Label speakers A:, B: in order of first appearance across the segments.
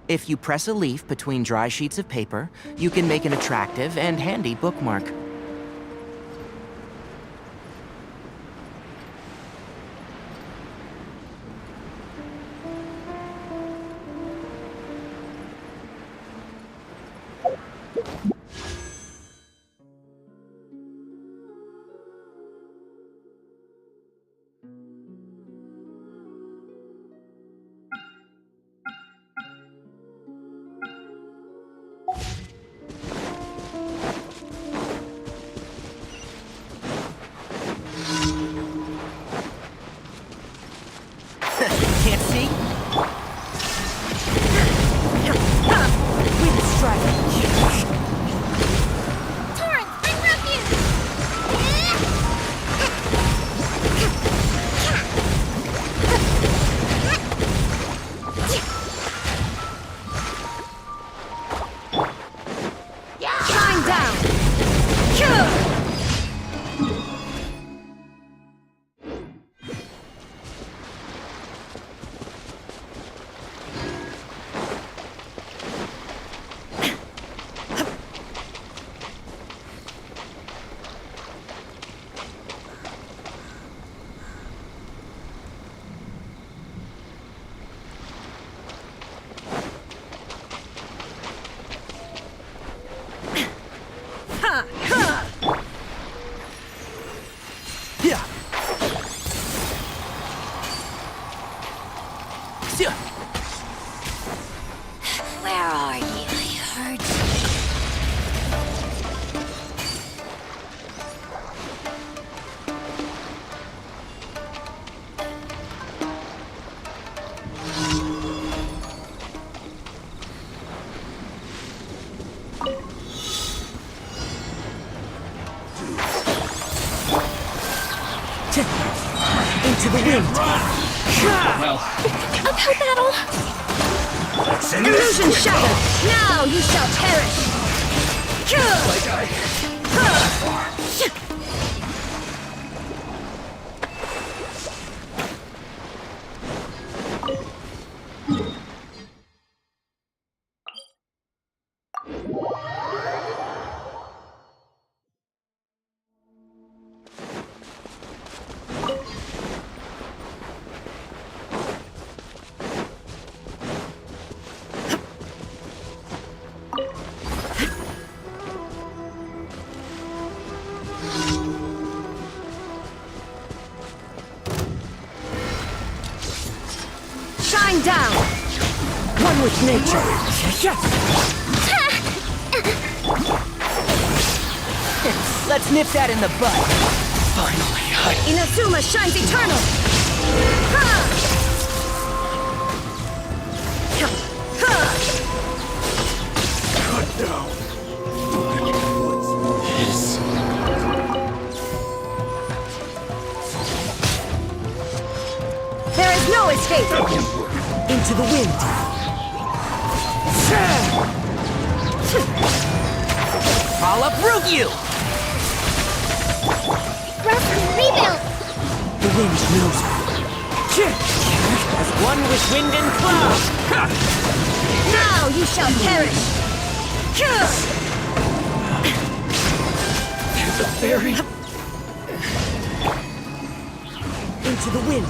A: If you press a leaf between dry sheets of paper, you can make an attractive and handy bookmark. Can't see? Wind strike.
B: Torrent, bring refuge! Shine down! Where are you? I heard you.
A: Into the wind.
C: Well,
B: Uphill battle!
C: let's end
B: Illusion
C: this.
B: shattered! Now you shall perish!
C: Like I...
B: Shine down!
A: One with nature. Let's nip that in the bud.
C: Finally,
B: Inazuma shines eternal!
C: Cut down. Yes.
B: There is no escape!
A: Into the wind. I'll uproot you!
B: Rebuild!
A: The wind knows me. As one with wind and cloud.
B: Now you shall perish!
C: The fairy.
A: Into the wind.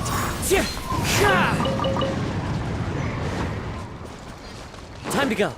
A: Time to go.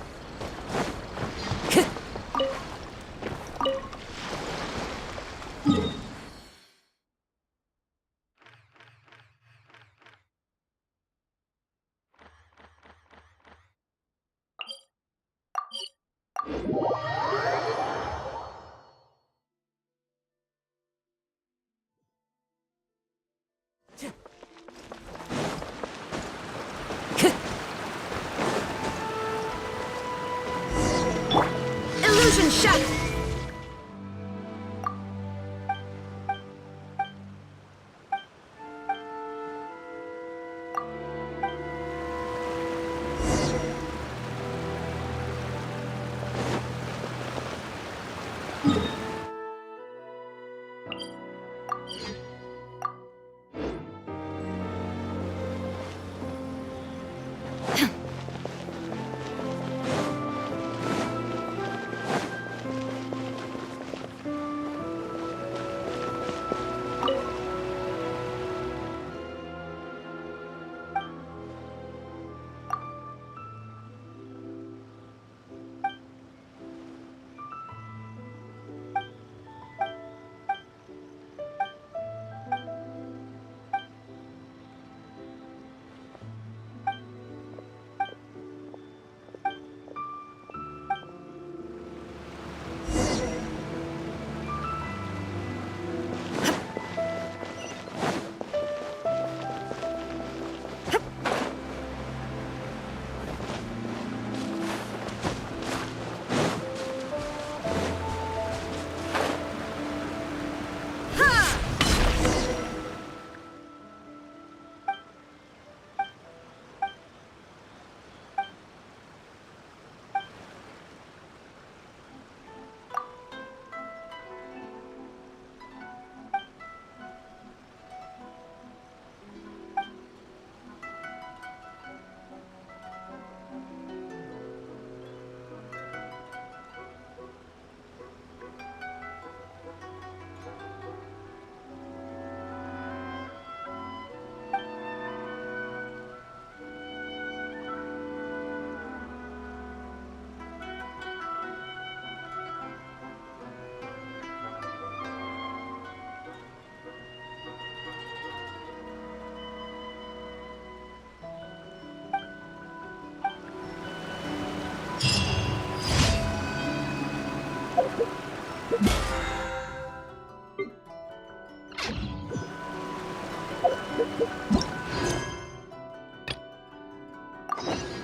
B: Fusion shock!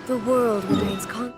B: The world remains calm.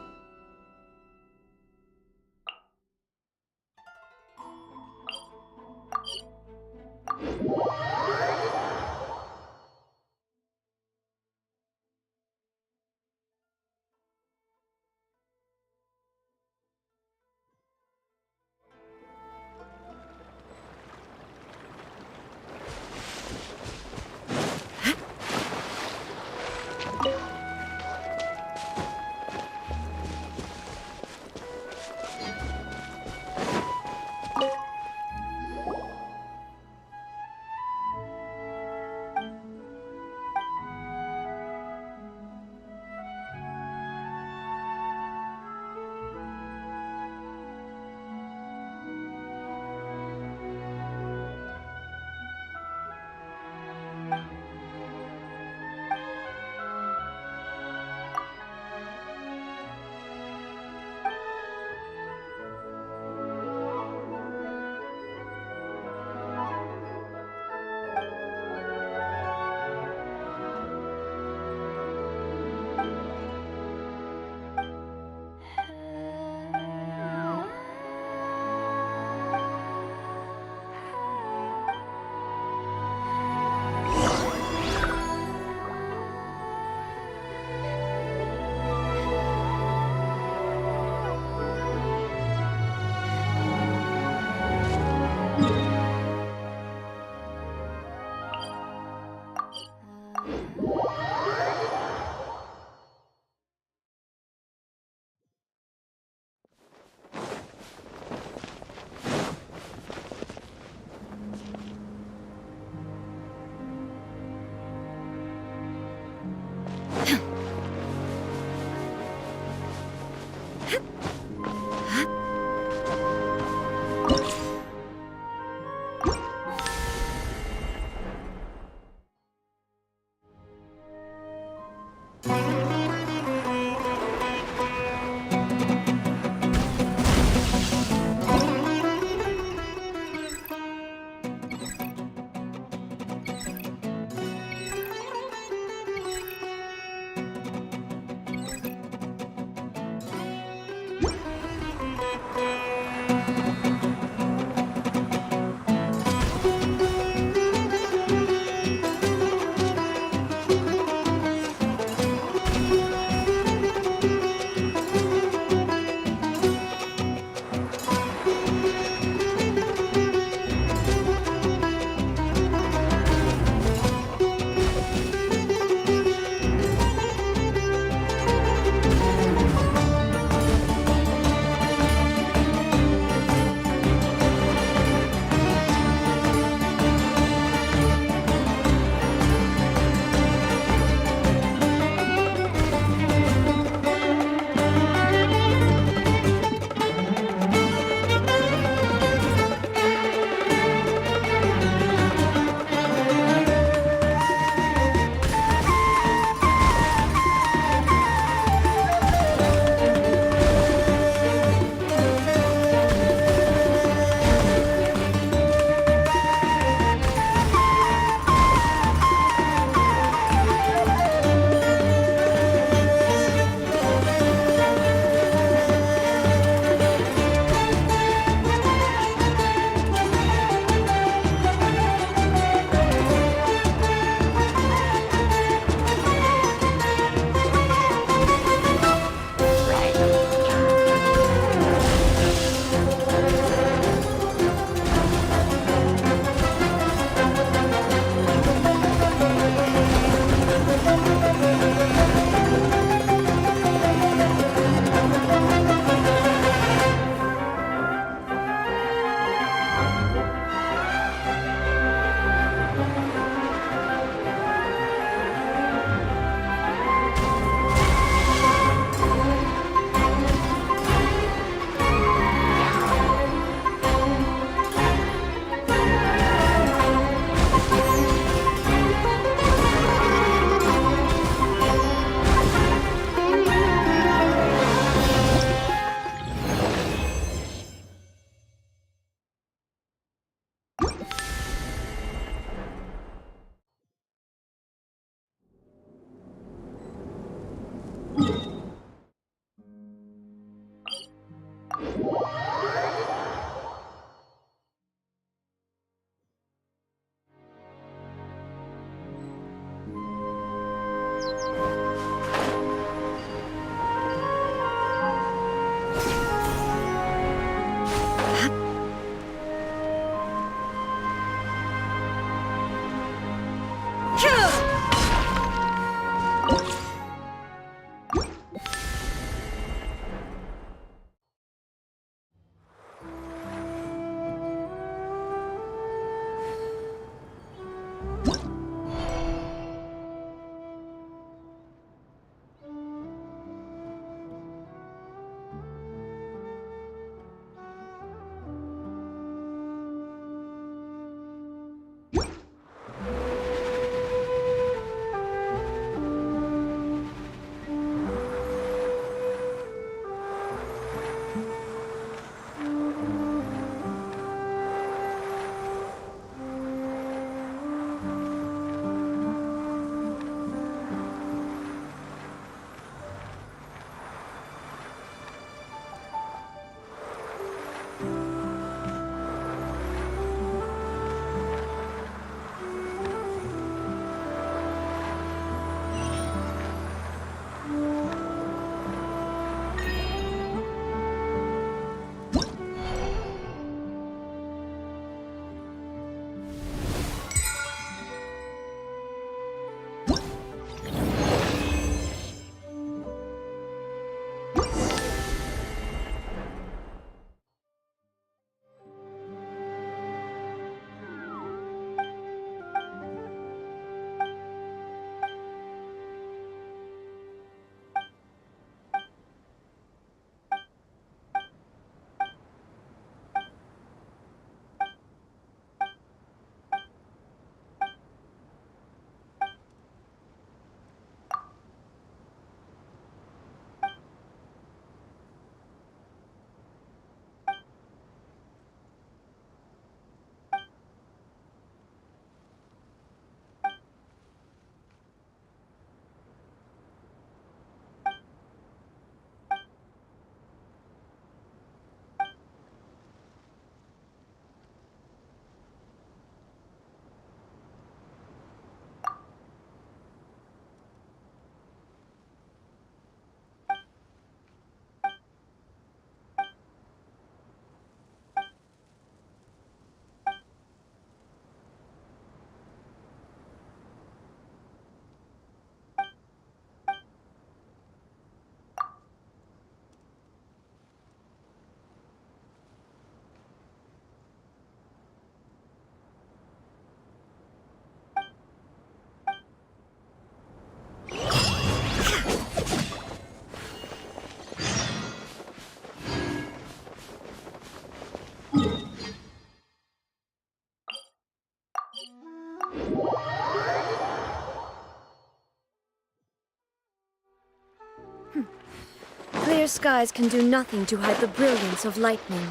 B: Clear skies can do nothing to hide the brilliance of lightning.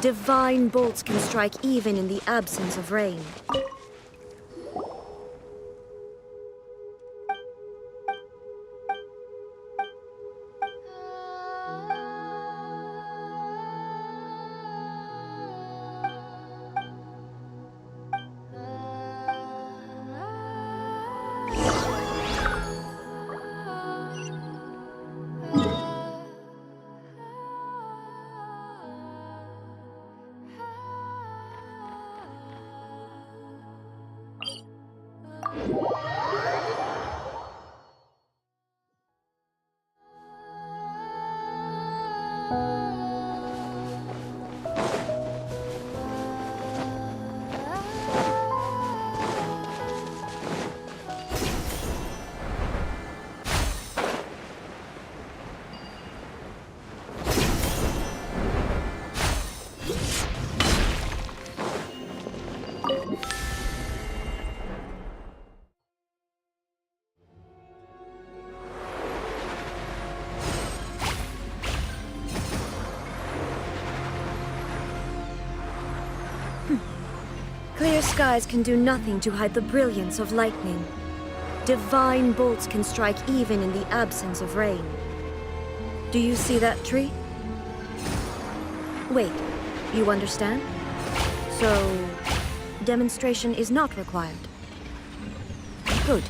B: Divine bolts can strike even in the absence of rain. Clear skies can do nothing to hide the brilliance of lightning. Divine bolts can strike even in the absence of rain. Do you see that tree? Wait, you understand? So, demonstration is not required. Good.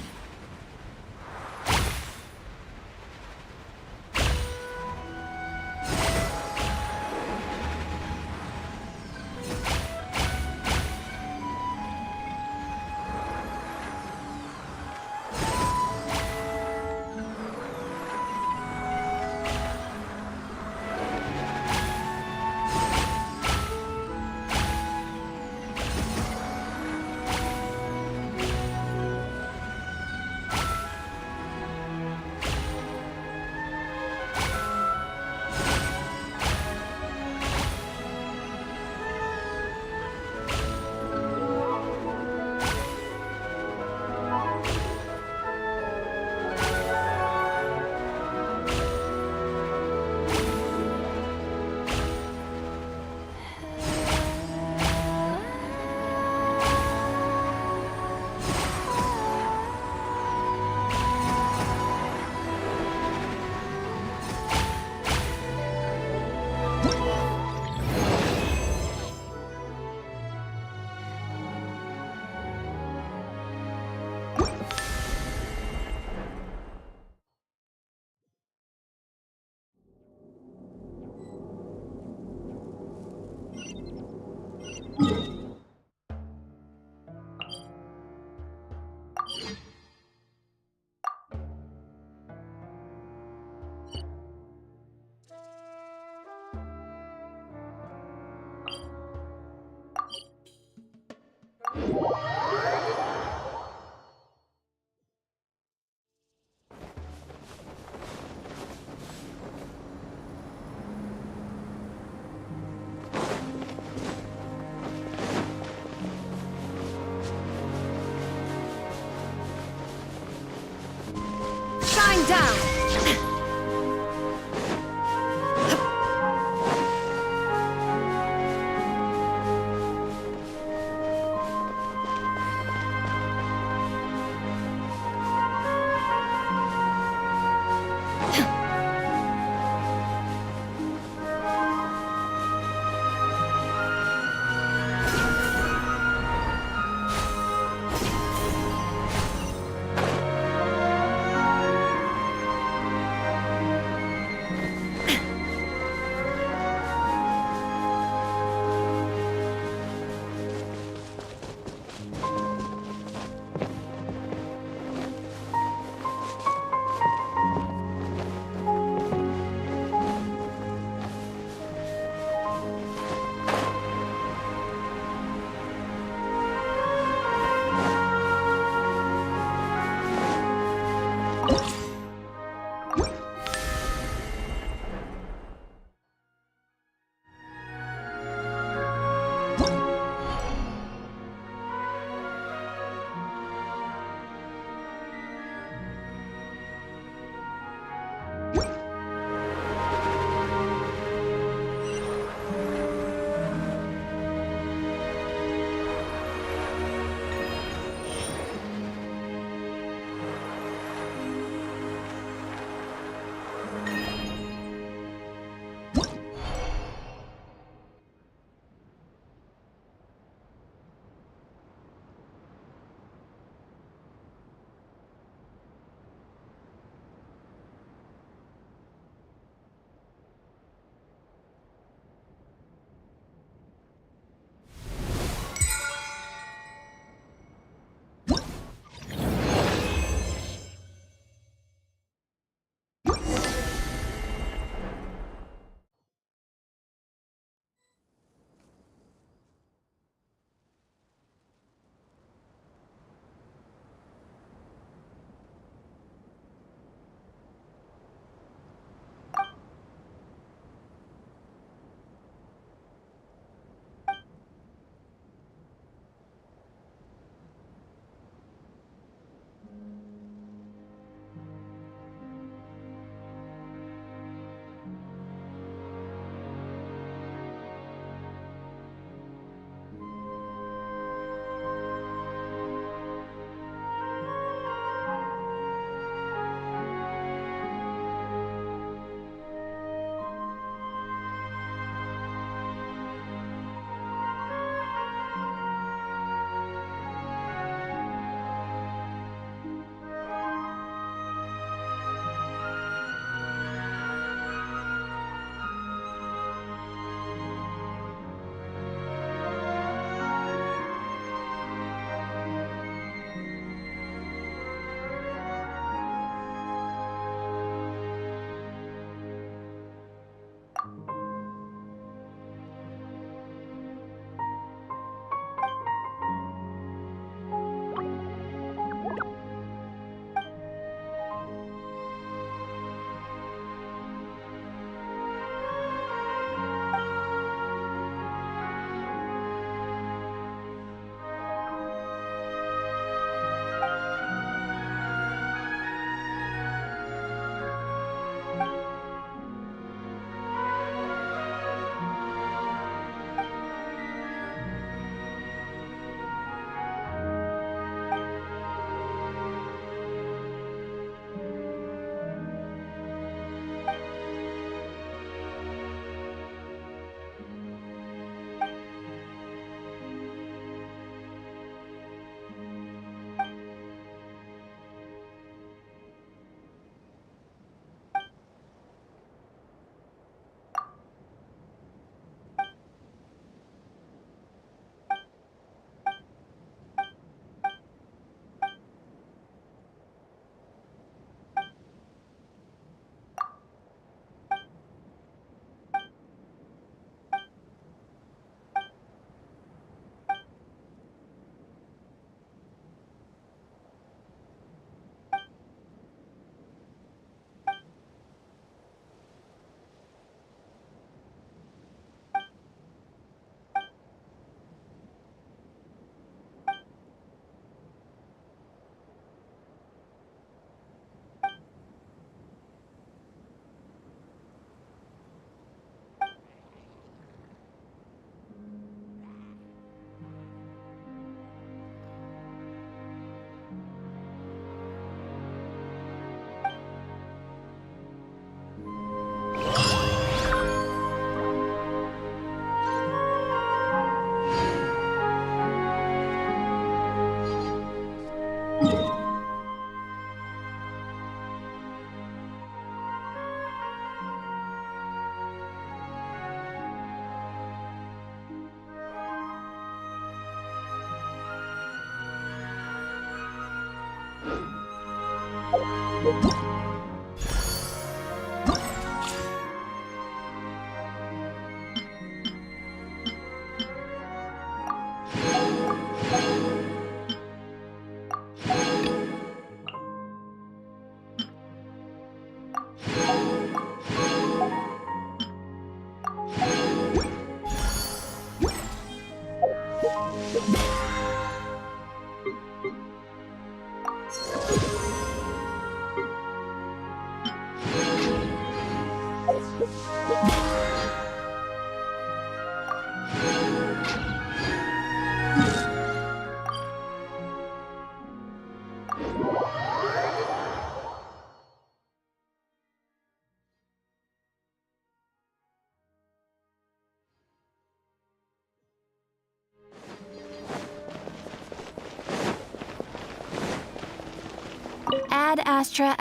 D: Add Astra.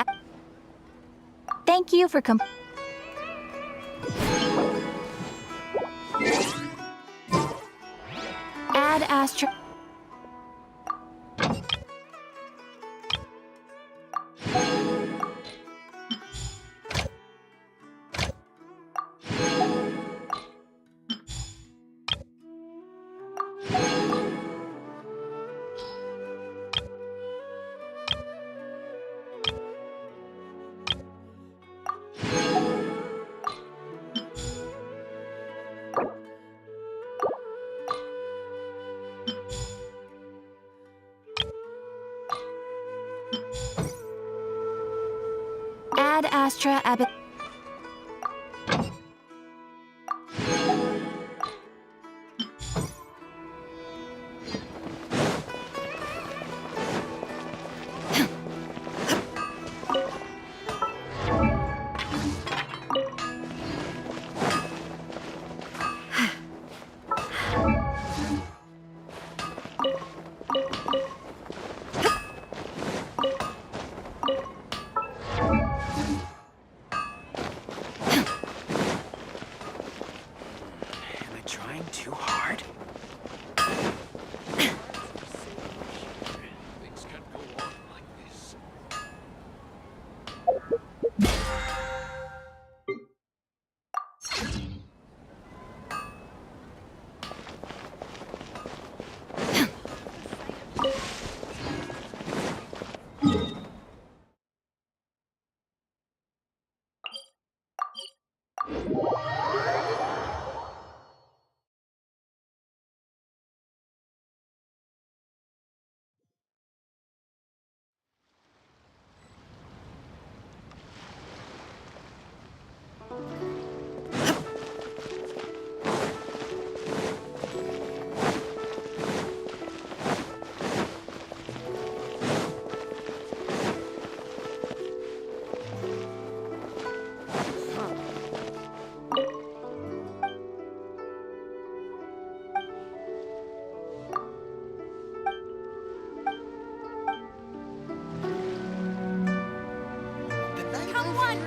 D: Thank you for Add Astra. Add Astra Abbott.
A: Am I trying too hard?
C: Things can't go on like this.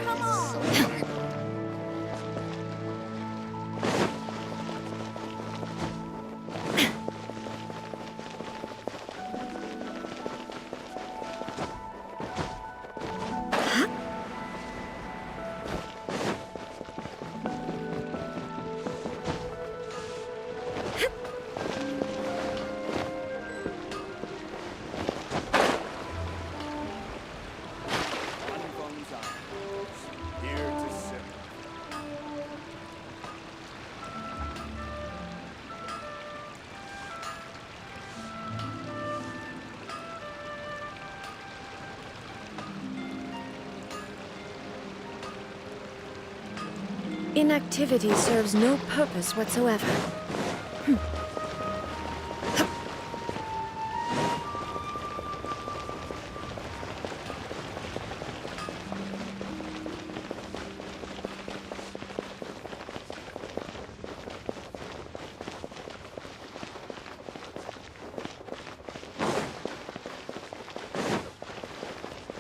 D: Come on!
C: Here to sit.
B: Inactivity serves no purpose whatsoever.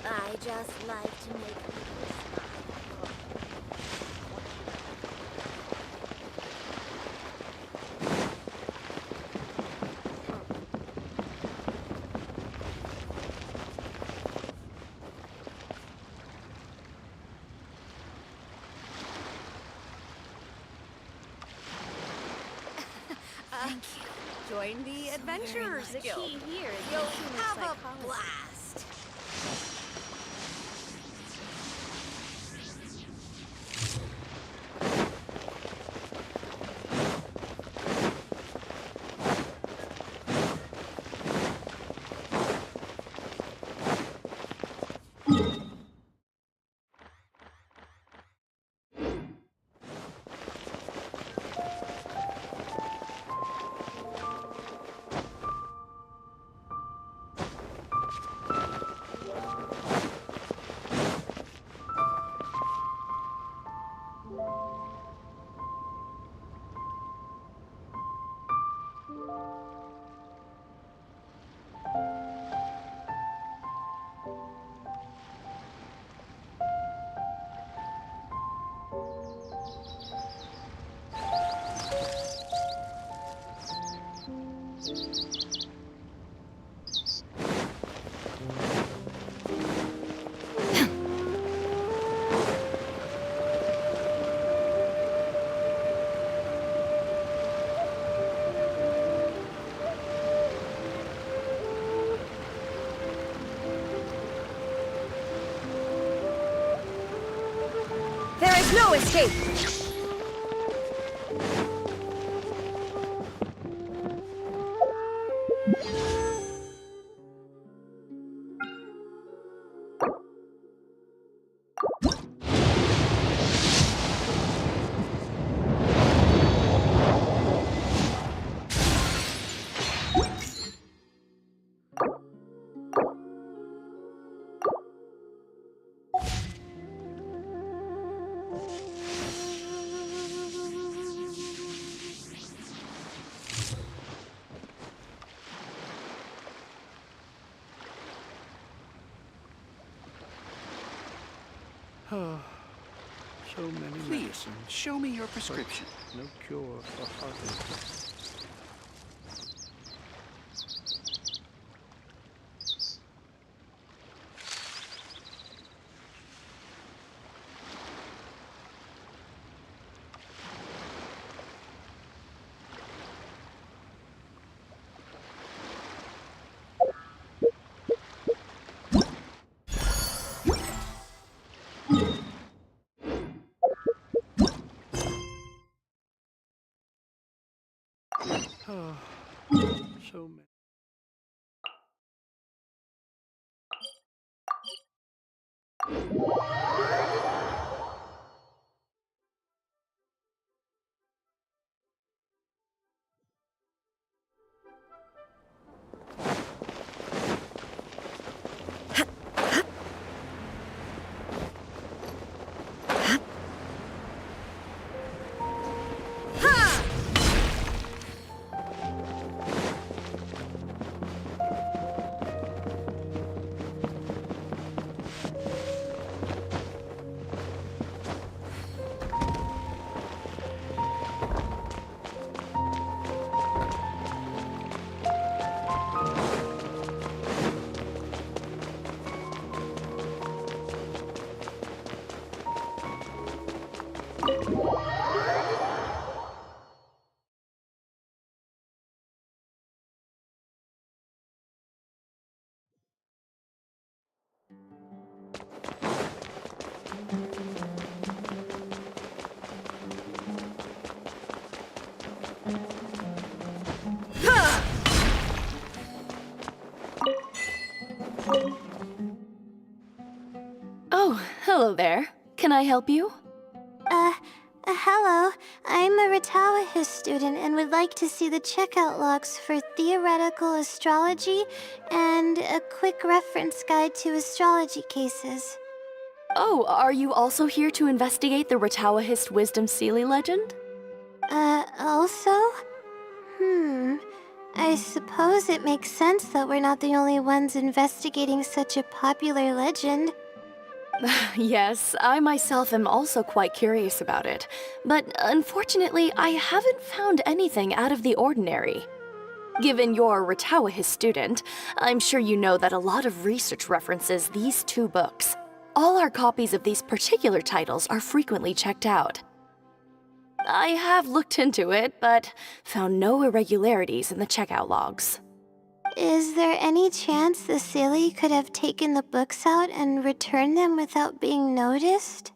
D: I just like to make people Thank you.
E: Join the Adventurers Guild.
D: Key here is
E: You'll
D: human
E: have a
D: psychology.
E: blast.
B: There is no escape!
C: So many
F: Please,
C: medicines,
F: show me your prescription.
C: no cure for heartache. So many.
G: Oh, hello there. Can I help you?
H: Hello. I'm a Ratawa student and would like to see the checkout logs for theoretical astrology and a quick reference guide to astrology cases.
G: Oh, are you also here to investigate the Ratawahist Wisdom Sealy legend?
H: Also? I suppose it makes sense that we're not the only ones investigating such a popular legend.
G: Yes, I myself am also quite curious about it, but unfortunately, I haven't found anything out of the ordinary. Given you're a Ratawahist student, I'm sure you know that a lot of research references these two books. All our copies of these particular titles are frequently checked out. I have looked into it, but found no irregularities in the checkout logs.
H: Is there any chance the Sealy could have taken the books out and returned them without being noticed?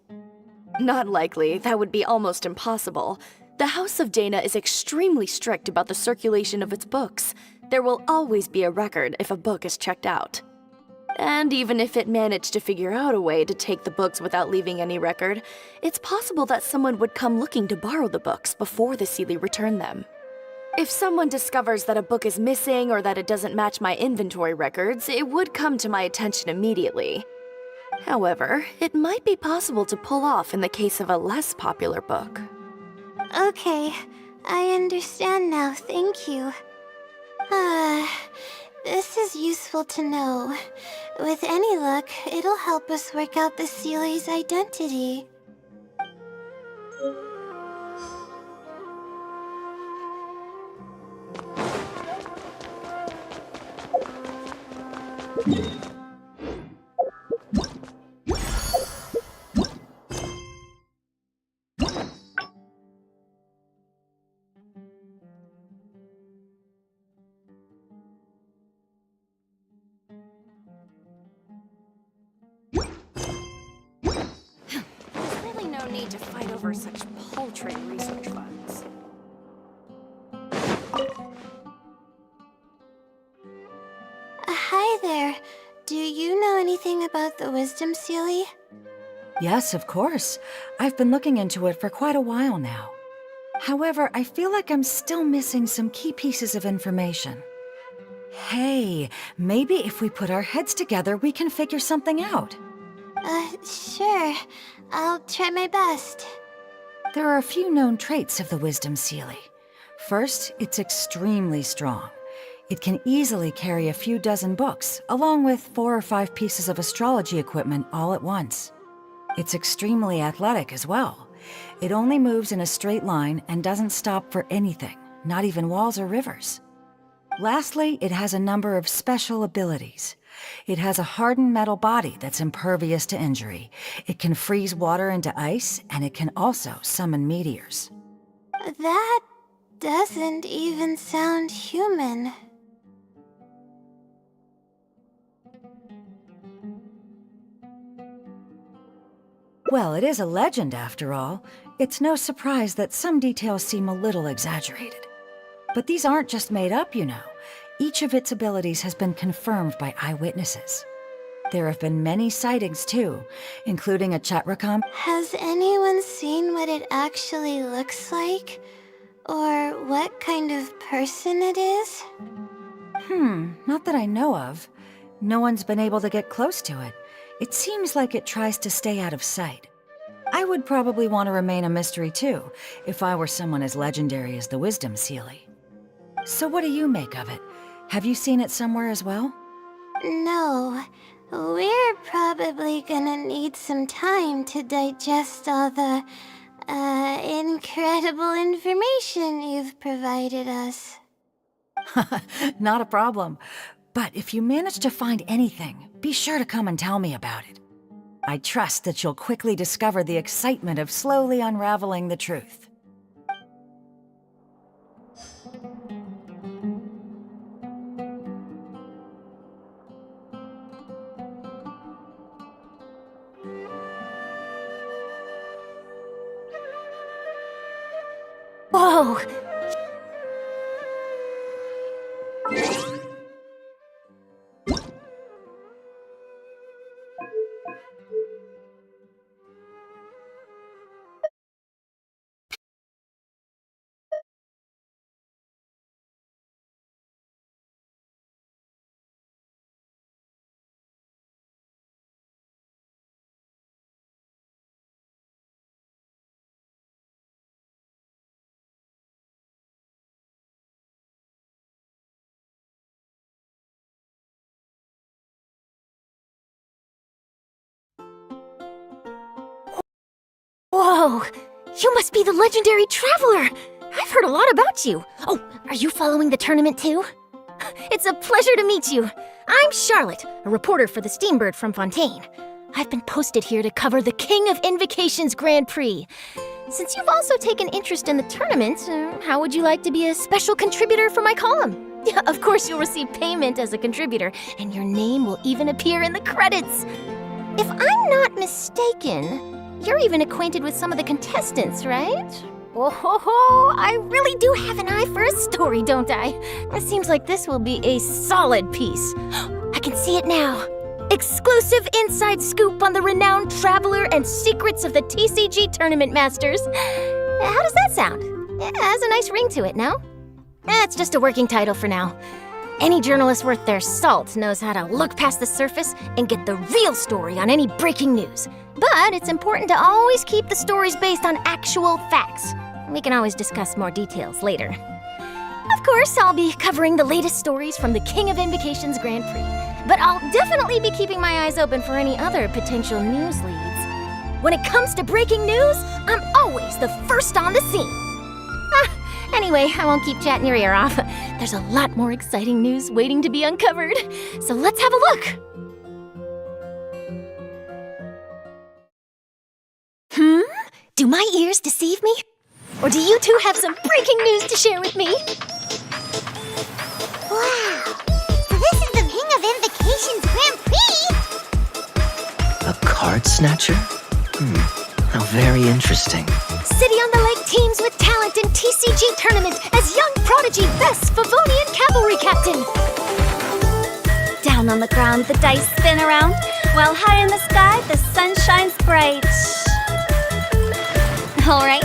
G: Not likely. That would be almost impossible. The House of Dana is extremely strict about the circulation of its books. There will always be a record if a book is checked out. And even if it managed to figure out a way to take the books without leaving any record, it's possible that someone would come looking to borrow the books before the Sealy returned them. If someone discovers that a book is missing or that it doesn't match my inventory records, it would come to my attention immediately. However, it might be possible to pull off in the case of a less popular book.
H: Okay, I understand now, thank you. This is useful to know. With any luck, it'll help us work out the Sealy's identity.
E: need to fight over such paltry research funds.
H: Hi there. Do you know anything about the Wisdom Sealy?
F: Yes, of course. I've been looking into it for quite a while now. However, I feel like I'm still missing some key pieces of information. Hey, maybe if we put our heads together, we can figure something out.
H: Sure. I'll try my best.
F: There are a few known traits of the Wisdom Sealy. First, it's extremely strong. It can easily carry a few dozen books, along with 4 or 5 pieces of astrology equipment all at once. It's extremely athletic as well. It only moves in a straight line and doesn't stop for anything, not even walls or rivers. Lastly, it has a number of special abilities. It has a hardened metal body that's impervious to injury. It can freeze water into ice, and it can also summon meteors.
H: That doesn't even sound human.
F: Well, it is a legend after all. It's no surprise that some details seem a little exaggerated. But these aren't just made up, you know. Each of its abilities has been confirmed by eyewitnesses. There have been many sightings too, including a Chatrakam.
H: Has anyone seen what it actually looks like? Or what kind of person it is?
F: Not that I know of. No one's been able to get close to it. It seems like it tries to stay out of sight. I would probably want to remain a mystery too, if I were someone as legendary as the Wisdom Sealy. So what do you make of it? Have you seen it somewhere as well?
H: No. We're probably gonna need some time to digest all the, incredible information you've provided us.
F: Not a problem. But if you manage to find anything, be sure to come and tell me about it. I trust that you'll quickly discover the excitement of slowly unraveling the truth.
B: Whoa! Whoa! You must be the legendary traveler! I've heard a lot about you. Oh, are you following the tournament too? It's a pleasure to meet you. I'm Charlotte, a reporter for the Steambird from Fontaine. I've been posted here to cover the King of Invocations Grand Prix. Since you've also taken interest in the tournament, how would you like to be a special contributor for my column? Yeah, of course you'll receive payment as a contributor, and your name will even appear in the credits. If I'm not mistaken, you're even acquainted with some of the contestants, right? Oh ho ho! I really do have an eye for a story, don't I? It seems like this will be a solid piece. I can see it now. Exclusive inside scoop on the renowned traveler and secrets of the TCG Tournament Masters. How does that sound? It has a nice ring to it, no? It's just a working title for now. Any journalist worth their salt knows how to look past the surface and get the real story on any breaking news. But it's important to always keep the stories based on actual facts. We can always discuss more details later. Of course, I'll be covering the latest stories from the King of Invocations Grand Prix, but I'll definitely be keeping my eyes open for any other potential news leads. When it comes to breaking news, I'm always the first on the scene. Anyway, I won't keep chatting your ear off. There's a lot more exciting news waiting to be uncovered, so let's have a look. Do my ears deceive me? Or do you two have some breaking news to share with me?
H: Wow! So this is the King of Invocations Grand Prix?
A: A card snatcher? How very interesting.
B: City on the Lake teams with talent in TCG tournament as young prodigy best Favonian cavalry captain.
H: Down on the ground, the dice spin around, while high in the sky, the sun shines bright. All right,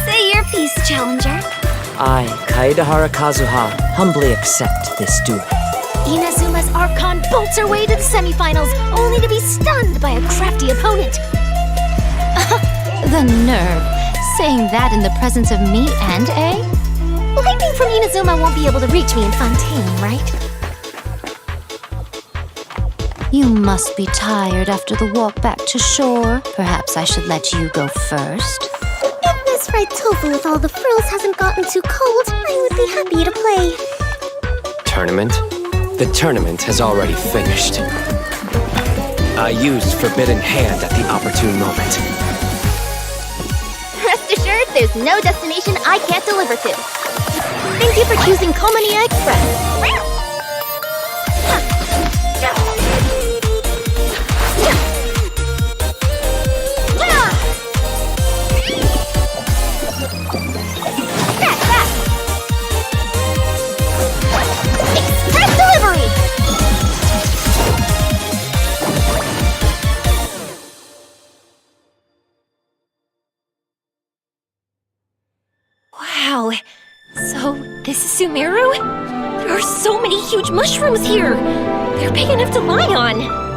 H: say your piece, challenger.
I: I, Kaedahara Kazuha, humbly accept this duel.
B: Inazuma's Archon bolts her way to the semifinals, only to be stunned by a crafty opponent.
H: The nerve, saying that in the presence of me and A?
B: Lightning from Inazuma won't be able to reach me in Fontaine, right?
H: You must be tired after the walk back to shore. Perhaps I should let you go first.
B: If Miss Right Tofu with all the frills hasn't gotten too cold, I would be happy to play.
I: Tournament? The tournament has already finished. I used Forbidden Hand at the opportune moment.
B: Rest assured, there's no destination I can't deliver to. Thank you for choosing Komania Express. Express delivery! Wow. So, this is Sumeru? There are so many huge mushrooms here! They're big enough to lie on!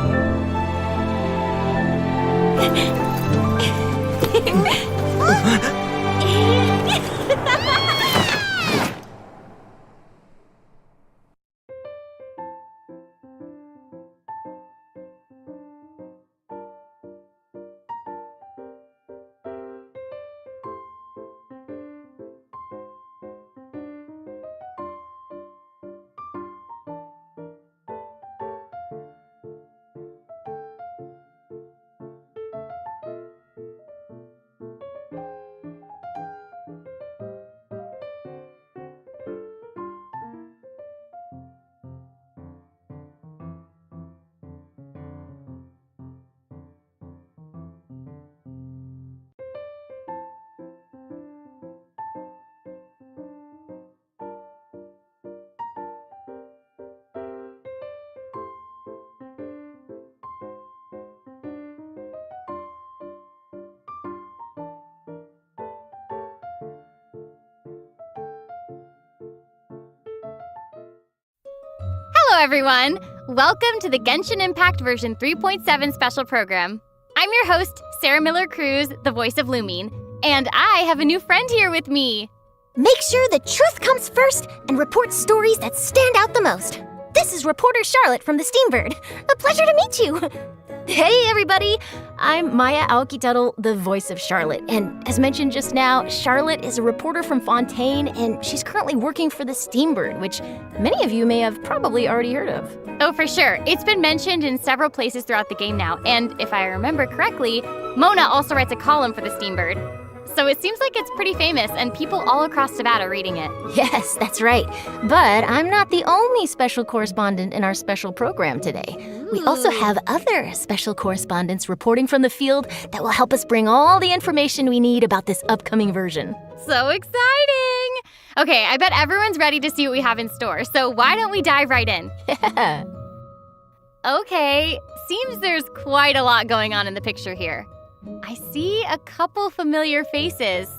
J: Hello everyone! Welcome to the Genshin Impact version 3.7 special program. I'm your host, Sarah Miller-Cruz, the voice of Lumine, and I have a new friend here with me.
B: Make sure the truth comes first and report stories that stand out the most. This is reporter Charlotte from the Steambird. A pleasure to meet you. Hey everybody, I'm Maya Aokitaro, the voice of Charlotte, and as mentioned just now, Charlotte is a reporter from Fontaine, and she's currently working for the Steambird, which many of you may have probably already heard of.
J: Oh, for sure. It's been mentioned in several places throughout the game now, and if I remember correctly, Mona also writes a column for the Steambird. So it seems like it's pretty famous, and people all across Nevada are reading it.
B: Yes, that's right. But I'm not the only special correspondent in our special program today. We also have other special correspondents reporting from the field that will help us bring all the information we need about this upcoming version.
J: So exciting! Okay, I bet everyone's ready to see what we have in store, so why don't we dive right in?
B: Yeah.
J: Okay, seems there's quite a lot going on in the picture here. I see a couple familiar faces.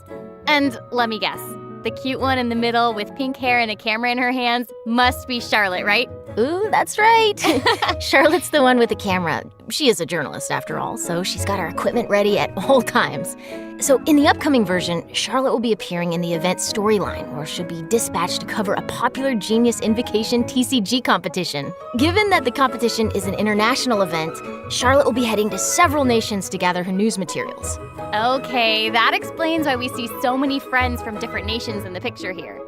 J: And let me guess, the cute one in the middle with pink hair and a camera in her hands must be Charlotte, right?
B: Ooh, that's right. Charlotte's the one with the camera. She is a journalist after all, so she's got her equipment ready at all times. So in the upcoming version, Charlotte will be appearing in the event storyline, where she'll be dispatched to cover a popular Genius Invocation TCG competition. Given that the competition is an international event, Charlotte will be heading to several nations to gather her news materials.
J: Okay, that explains why we see so many friends from different nations in the picture here.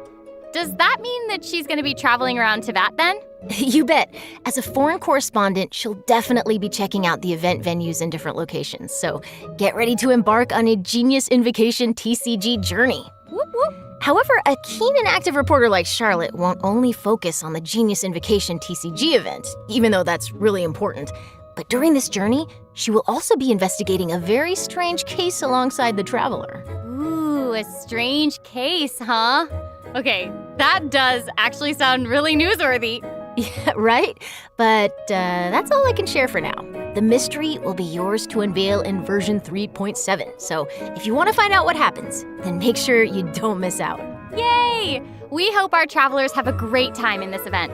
J: Does that mean that she's going to be traveling around Teyvat then?
B: You bet. As a foreign correspondent, she'll definitely be checking out the event venues in different locations, so get ready to embark on a Genius Invocation TCG journey.
J: Whoop whoop.
B: However, a keen and active reporter like Charlotte won't only focus on the Genius Invocation TCG event, even though that's really important. But during this journey, she will also be investigating a very strange case alongside the traveler.
J: Ooh, a strange case, huh? Okay, that does actually sound really newsworthy.
B: Yeah, right? But that's all I can share for now. The mystery will be yours to unveil in version 3.7. So if you want to find out what happens, then make sure you don't miss out.
J: Yay! We hope our travelers have a great time in this event.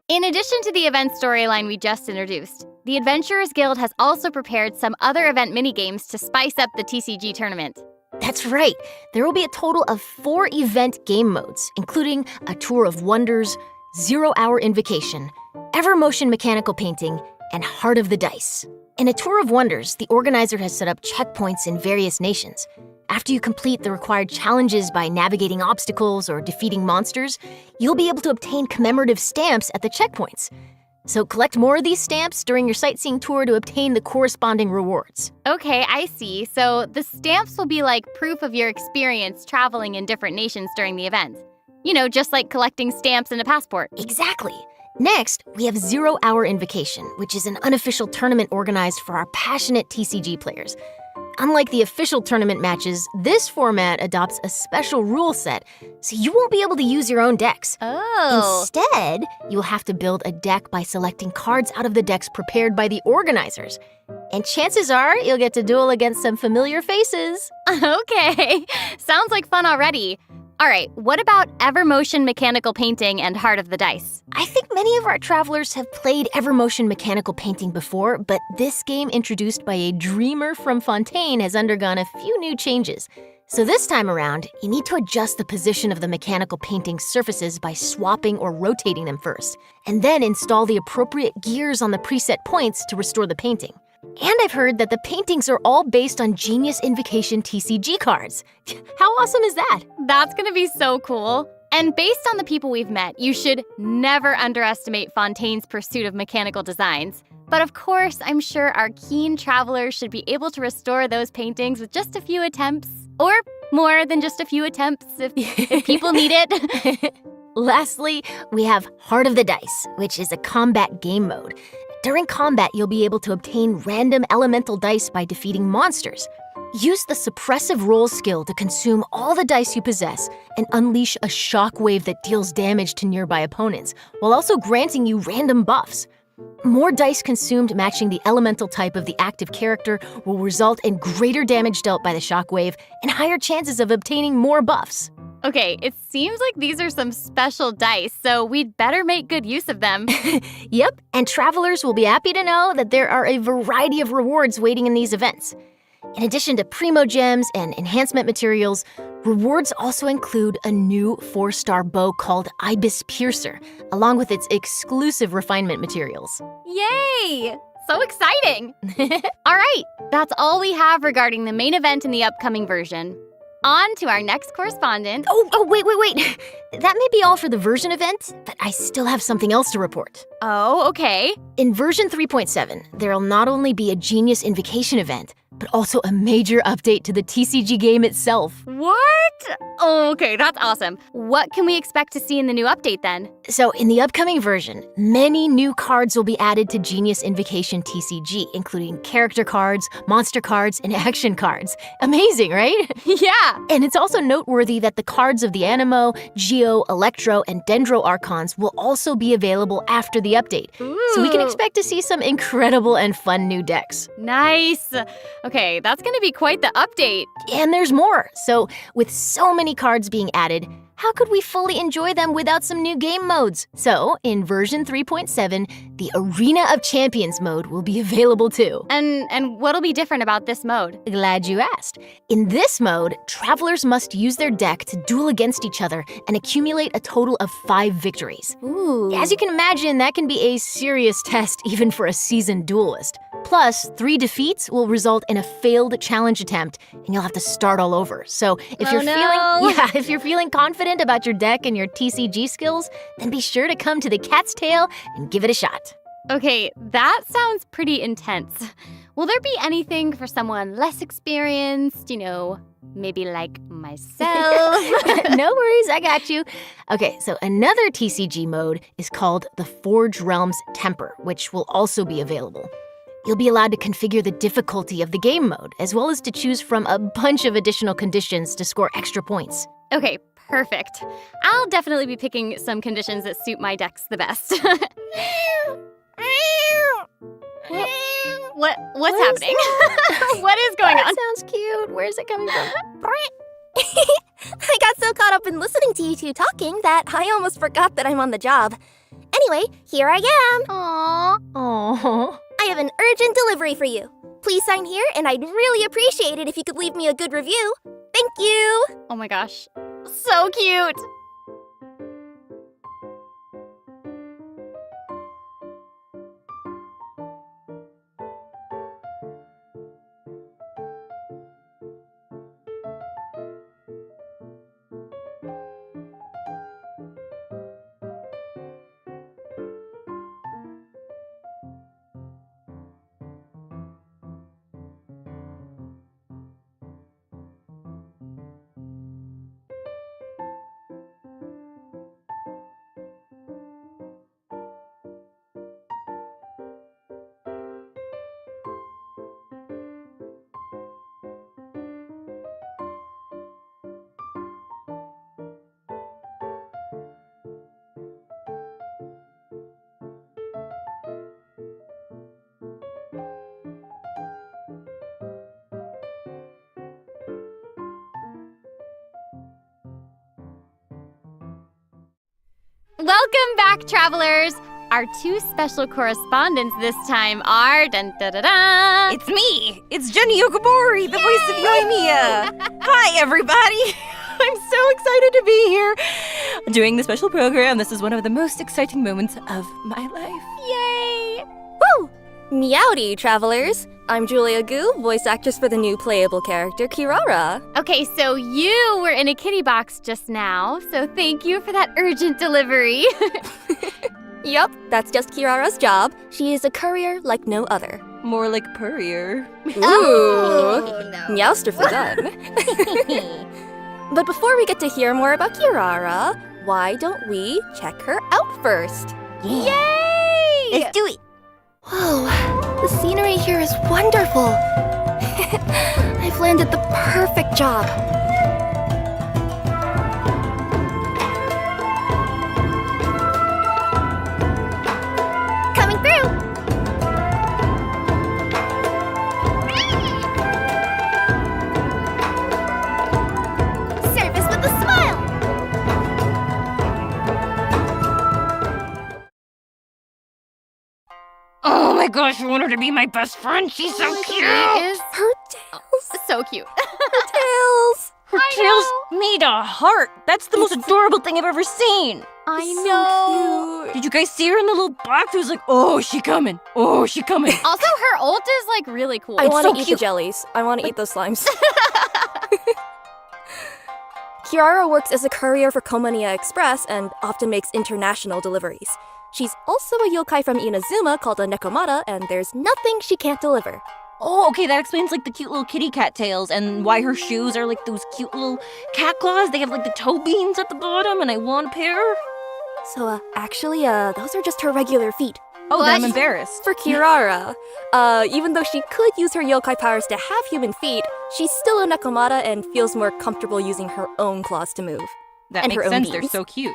J: In addition to the event storyline we just introduced, the Adventurers Guild has also prepared some other event minigames to spice up the TCG tournament.
B: That's right. There will be a total of 4 event game modes, including a Tour of Wonders, 0-Hour Invocation, Evermotion Mechanical Painting, and Heart of the Dice. In a Tour of Wonders, the organizer has set up checkpoints in various nations. After you complete the required challenges by navigating obstacles or defeating monsters, you'll be able to obtain commemorative stamps at the checkpoints. So collect more of these stamps during your sightseeing tour to obtain the corresponding rewards.
J: Okay, I see. So the stamps will be like proof of your experience traveling in different nations during the event. You know, just like collecting stamps in a passport.
B: Exactly. Next, we have 0-Hour Invocation, which is an unofficial tournament organized for our passionate TCG players. Unlike the official tournament matches, this format adopts a special rule set, so you won't be able to use your own decks.
J: Oh.
B: Instead, you'll have to build a deck by selecting cards out of the decks prepared by the organizers. And chances are you'll get to duel against some familiar faces.
J: Okay, sounds like fun already. All right, what about Evermotion Mechanical Painting and Heart of the Dice?
B: I think many of our travelers have played Evermotion Mechanical Painting before, but this game introduced by a dreamer from Fontaine has undergone a few new changes. So this time around, you need to adjust the position of the mechanical painting surfaces by swapping or rotating them first, and then install the appropriate gears on the preset points to restore the painting. And I've heard that the paintings are all based on Genius Invocation TCG cards. How awesome is that?
J: That's gonna be so cool. And based on the people we've met, you should never underestimate Fontaine's pursuit of mechanical designs. But of course, I'm sure our keen travelers should be able to restore those paintings with just a few attempts. Or more than just a few attempts if people need it.
B: Lastly, we have Heart of the Dice, which is a combat game mode. During combat, you'll be able to obtain random elemental dice by defeating monsters. Use the suppressive roll skill to consume all the dice you possess and unleash a shockwave that deals damage to nearby opponents, while also granting you random buffs. More dice consumed matching the elemental type of the active character will result in greater damage dealt by the shockwave and higher chances of obtaining more buffs.
J: Okay, it seems like these are some special dice, so we'd better make good use of them.
B: Yep, and travelers will be happy to know that there are a variety of rewards waiting in these events. In addition to Primo Gems and enhancement materials, rewards also include a new 4-star bow called Ibis Piercer, along with its exclusive refinement materials.
J: Yay! So exciting! All right, that's all we have regarding the main event in the upcoming version. On to our next correspondent.
B: Wait. That may be all for the version event, but I still have something else to report.
J: Oh, okay.
B: In version 3.7, there'll not only be a Genius Invocation event, but also a major update to the TCG game itself.
J: What? Oh, okay, that's awesome. What can we expect to see in the new update then?
B: So in the upcoming version, many new cards will be added to Genius Invocation TCG, including character cards, monster cards, and action cards. Amazing, right?
J: Yeah.
B: And it's also noteworthy that the cards of the Animo, Geo, Electro, and Dendro Archons will also be available after the update.
J: Ooh.
B: So we can expect to see some incredible and fun new decks.
J: Nice. Okay, that's gonna be quite the update.
B: And there's more. So with so many cards being added, how could we fully enjoy them without some new game modes? So, in version 3.7, the Arena of Champions mode will be available too.
J: And what'll be different about this mode?
B: Glad you asked. In this mode, travelers must use their deck to duel against each other and accumulate a total of 5 victories.
J: Ooh.
B: As you can imagine, that can be a serious test even for a seasoned duelist. Plus, 3 defeats will result in a failed challenge attempt, and you'll have to start all over. So, if you're feeling confident about your deck and your TCG skills, then be sure to come to the Cat's Tail and give it a shot.
J: Okay, that sounds pretty intense. Will there be anything for someone less experienced, maybe like myself?
B: No worries, I got you. Okay, so another TCG mode is called the Forge Realms Temper, which will also be available. You'll be allowed to configure the difficulty of the game mode, as well as to choose from a bunch of additional conditions to score extra points.
J: Okay, perfect. I'll definitely be picking some conditions that suit my decks the best. What's happening? What is going on?
B: That sounds cute. Where's it coming from?
K: I got so caught up in listening to you two talking that I almost forgot that I'm on the job. Anyway, here I am.
B: Aww.
K: I have an urgent delivery for you. Please sign here, and I'd really appreciate it if you could leave me a good review. Thank you.
J: Oh my gosh. So cute. Welcome back, travelers! Our two special correspondents this time are dun-da-da-da!
L: It's me! It's Jenny Yokobori, the voice of Yoimiya! Hi, everybody! I'm so excited to be here doing the special program. This is one of the most exciting moments of my life.
J: Yay!
K: Woo! Meowdy, travelers. I'm Julia Gu, voice actress for the new playable character, Kirara.
J: Okay, so you were in a kitty box just now, so thank you for that urgent delivery.
K: Yup, that's just Kirara's job. She is a courier like no other.
L: More like Purrier.
K: Ooh, Meowster for done. But before we get to hear more about Kirara, why don't we check her out first?
J: Yay!
L: Let's do it!
K: Whoa, the scenery here is wonderful. I've landed the perfect job. Coming through. Service with a smile.
L: Oh my gosh, I want her to be my best friend. She's so cute!
J: Is
K: Her tails.
J: so cute.
K: Her tails.
L: Her tail's made a heart. That's the most adorable thing I've ever seen.
J: I know.
L: Did you guys see her in the little box? It was like, oh, she coming. Oh, she coming.
J: Also, her ult is like really cool.
K: I want to
L: so
K: eat
L: cute.
K: the jellies. I want to eat those slimes. Kirara works as a courier for Komaniya Express and often makes international deliveries. She's also a yokai from Inazuma called a Nekomata, and there's nothing she can't deliver.
L: Oh, okay, that explains like the cute little kitty cat tails and why her shoes are like those cute little cat claws. They have like the toe beans at the bottom, and I want a pair.
K: So, actually, those are just her regular feet.
L: Oh, then I'm
J: What?
L: embarrassed.
K: For Kirara, even though she could use her yokai powers to have human feet, she's still a Nekomata and feels more comfortable using her own claws to move.
L: That
K: and her
L: makes
K: own
L: sense. They're
K: beans.
L: so cute.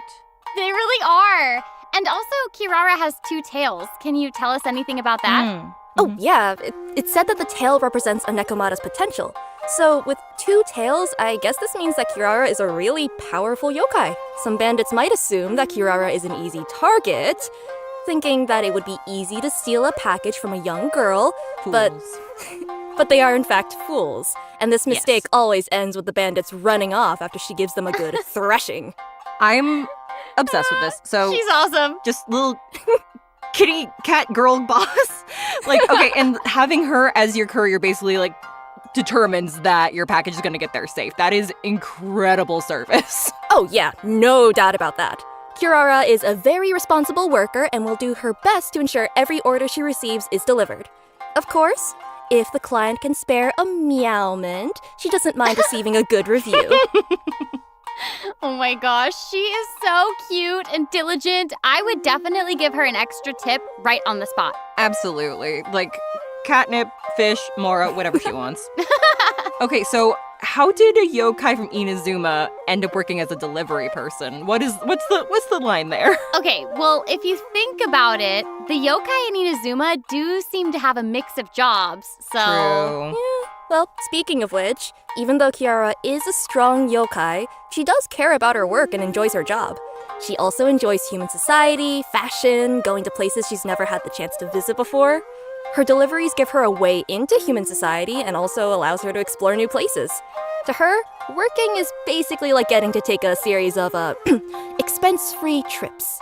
J: They really are. And also, Kirara has two tails. Can you tell us anything about that?
K: Oh, yeah, it's said that the tail represents a Nekomata's potential. So, with two tails, I guess this means that Kirara is a really powerful yokai. Some bandits might assume that Kirara is an easy target, thinking that it would be easy to steal a package from a young girl, but they are in fact fools. And this mistake always ends with the bandits running off after she gives them a good thrashing.
L: I'm obsessed with this. So
J: She's awesome.
L: just little kitty cat girl boss. Like, okay, and having her as your courier basically like determines that your package is gonna get there safe. That is incredible service.
K: Oh yeah, no doubt about that. Kirara is a very responsible worker and will do her best to ensure every order she receives is delivered. Of course, if the client can spare a meowment, she doesn't mind receiving a good review.
J: Oh my gosh, she is so cute and diligent. I would definitely give her an extra tip right on the spot.
L: Absolutely. Like, catnip, fish, Mora, whatever she wants. Okay, so how did a yokai from Inazuma end up working as a delivery person? What's the line there?
J: Okay, well, if you think about it, the yokai in Inazuma do seem to have a mix of jobs, so...
L: True.
K: Yeah, well, speaking of which, even though Kiara is a strong yokai, she does care about her work and enjoys her job. She also enjoys human society, fashion, going to places she's never had the chance to visit before. Her deliveries give her a way into human society and also allows her to explore new places. To her, working is basically like getting to take a series of expense-free trips.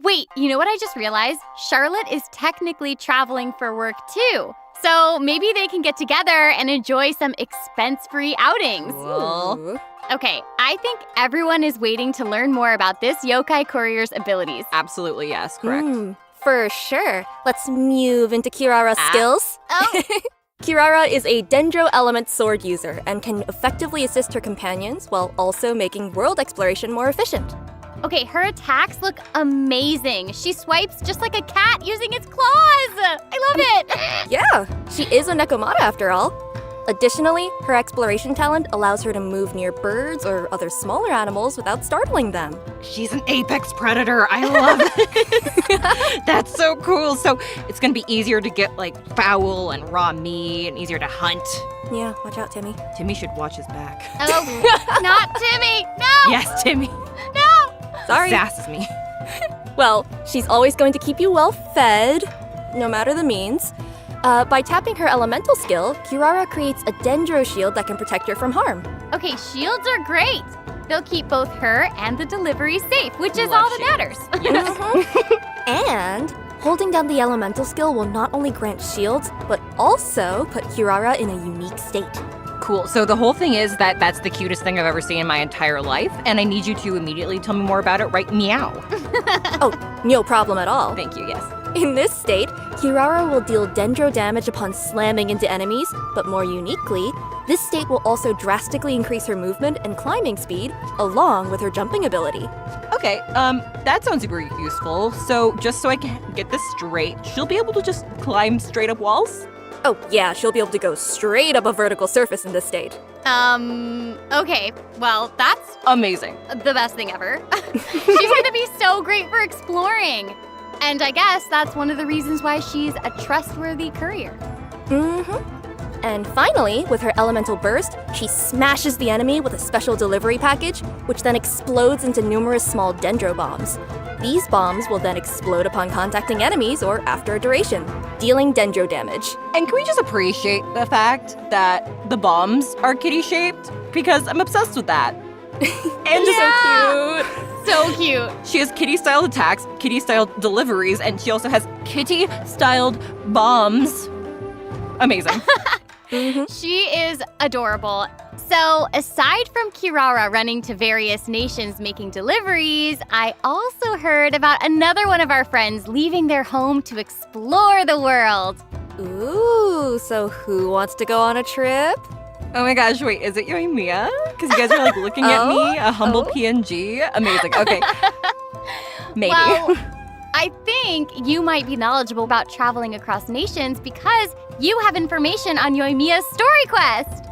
J: Wait, you know what I just realized? Charlotte is technically traveling for work too. So maybe they can get together and enjoy some expense-free outings.
L: Cool.
J: Okay, I think everyone is waiting to learn more about this yokai courier's abilities.
L: Absolutely, yes, correct.
K: For sure. Let's move into Kirara's skills.
J: Oh.
K: Kirara is a Dendro element sword user and can effectively assist her companions while also making world exploration more efficient.
J: Okay, her attacks look amazing. She swipes just like a cat using its claws. I love it.
K: Yeah, she is a Nekomata after all. Additionally, her exploration talent allows her to move near birds or other smaller animals without startling them.
L: She's an apex predator. I love it. That's so cool. So it's gonna be easier to get like fowl and raw meat and easier to hunt.
K: Yeah, watch out, Timmy.
L: Timmy should watch his back.
J: Oh, not Timmy. No.
L: Yes, Timmy.
J: No.
K: Sorry.
L: Sasses me.
K: Well, she's always going to keep you well fed, no matter the means. By tapping her elemental skill, Kirara creates a Dendro shield that can protect her from harm.
J: Okay, shields are great. They'll keep both her and the delivery safe, which is all that matters.
K: And holding down the elemental skill will not only grant shields, but also put Kirara in a unique state.
L: Cool. So the whole thing is that that's the cutest thing I've ever seen in my entire life, and I need you to immediately tell me more about it right meow.
K: Oh, no problem at all.
L: Thank you, yes.
K: In this state, Kirara will deal Dendro damage upon slamming into enemies, but more uniquely, this state will also drastically increase her movement and climbing speed, along with her jumping ability.
L: Okay, that sounds super useful. So just so I can get this straight, she'll be able to just climb straight up walls?
K: Oh yeah, she'll be able to go straight up a vertical surface in this state.
J: Okay, well, that's
L: amazing.
J: The best thing ever. She's gonna be so great for exploring. And I guess that's one of the reasons why she's a trustworthy courier.
K: And finally, with her elemental burst, she smashes the enemy with a special delivery package, which then explodes into numerous small dendro bombs. These bombs will then explode upon contacting enemies or after a duration, dealing dendro damage.
L: And can we just appreciate the fact that the bombs are kitty-shaped? Because I'm obsessed with that. And
J: Yeah.
K: So cute.
J: So cute.
L: She has kitty-styled attacks, kitty-styled deliveries, and she also has kitty-styled bombs. Amazing.
J: She is adorable. So, aside from Kirara running to various nations making deliveries, I also heard about another one of our friends leaving their home to explore the world.
K: Ooh, so who wants to go on a trip?
L: Oh my gosh, wait, is it Yoimiya? Because you guys are like looking at me, a humble PNG. Amazing, okay. Maybe.
J: Well, I think you might be knowledgeable about traveling across nations because you have information on Yoimiya's story quest.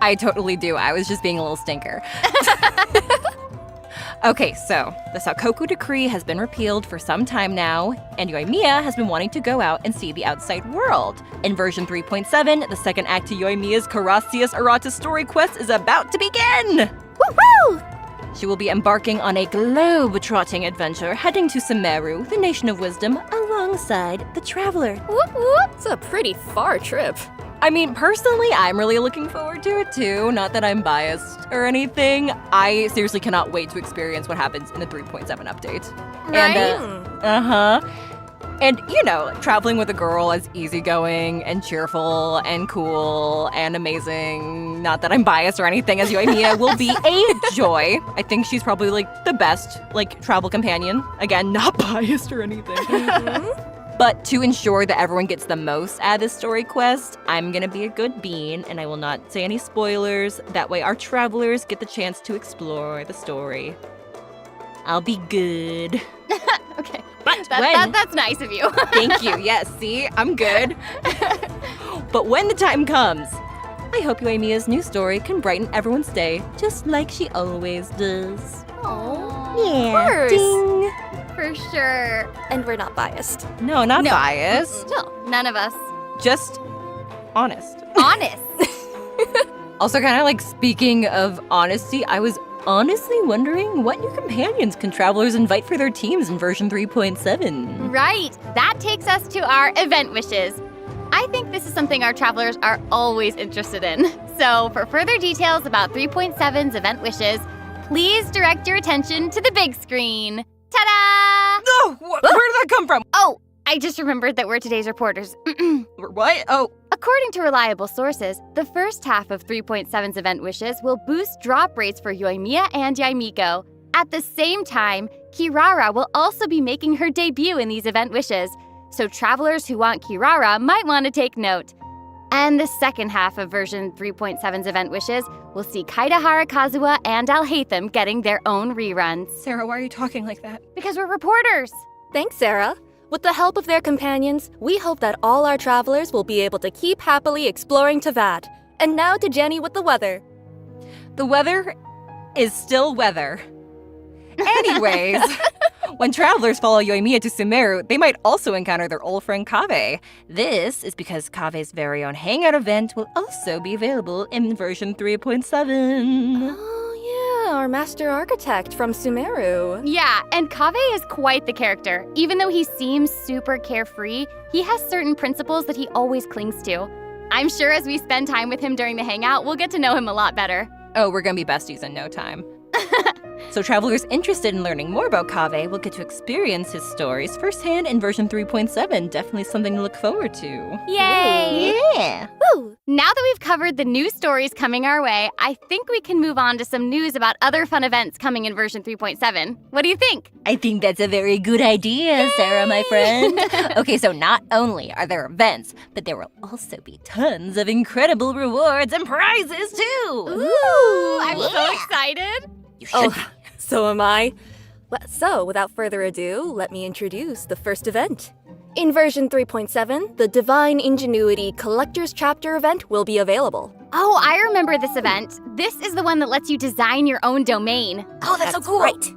L: I totally do. I was just being a little stinker. Okay, so the Sakoku Decree has been repealed for some time now, and Yoimiya has been wanting to go out and see the outside world. In version 3.7, the second act to Yoimiya's Carassius Arata story quest is about to begin!
K: Woohoo!
L: She will be embarking on a globe-trotting adventure, heading to Sumeru, the Nation of Wisdom, alongside the Traveler.
J: Whoop whoop.
K: It's a pretty far trip.
L: I mean, personally, I'm really looking forward to it too. Not that I'm biased or anything. I seriously cannot wait to experience what happens in the 3.7 update.
J: Right?
L: And, you know, traveling with a girl is easygoing and cheerful and cool and amazing. Not that I'm biased or anything, as Yoimiya will be a joy. I think she's probably, like, the best, like, travel companion. Again, not biased or anything. But to ensure that everyone gets the most out of this story quest, I'm gonna be a good bean, and I will not say any spoilers. That way our travelers get the chance to explore the story. I'll be good.
J: Okay.
L: But
J: That's nice of you.
L: Thank you. Yes, see? I'm good. But when the time comes, I hope Yoimiya's new story can brighten everyone's day, just like she always does.
K: Of course.
J: For sure.
K: And we're not biased.
L: No, not biased.
J: No, none of us.
L: Just honest.
J: Honest.
L: Also, kind of like speaking of honesty, I was honestly wondering what new companions can travelers invite for their teams in version 3.7?
J: Right. That takes us to our event wishes. I think this is something our travelers are always interested in. So, for further details about 3.7's event wishes, please direct your attention to the big screen. Ta-da!
L: No! Where did that come from?
J: Oh, I just remembered that we're today's reporters.
L: What? Oh.
J: According to reliable sources, the first half of 3.7's event wishes will boost drop rates for Yoimiya and Yaimiko. At the same time, Kirara will also be making her debut in these event wishes, so travelers who want Kirara might want to take note. And the second half of version 3.7's event wishes will see Kaidahara Kazuha and alhithen getting their own reruns.
L: Sarah, why are you talking like that?
J: Because we're reporters.
K: Thanks, Sarah. With the help of their companions, we hope that all our travelers will be able to keep happily exploring Tavad. And now to Jenny with the weather.
L: The weather is still weather. Anyways, when travelers follow Yoimiya to Sumeru, they might also encounter their old friend Kaveh. This is because Kaveh's very own hangout event will also be available in version 3.7.
K: Oh yeah, our master architect from Sumeru.
J: Yeah, and Kaveh is quite the character. Even though he seems super carefree, he has certain principles that he always clings to. I'm sure as we spend time with him during the hangout, we'll get to know him a lot better.
L: Oh, we're gonna be besties in no time. So travelers interested in learning more about Kaveh will get to experience his stories firsthand in version 3.7. Definitely something to look forward to.
J: Yay!
L: Yeah!
J: Woo! Now that we've covered the new stories coming our way, I think we can move on to some news about other fun events coming in version 3.7. What do you think?
L: I think that's a very good idea, Sarah, my friend. Okay, so not only are there events, but there will also be tons of incredible rewards and prizes too!
J: Ooh! I'm so excited!
L: You should be.
K: So am I. So, without further ado, let me introduce the first event. In version 3.7, the Divine Ingenuity Collector's Chapter event will be available.
J: Oh, I remember this event. This is the one that lets you design your own domain.
K: Oh, that's so cool! Right.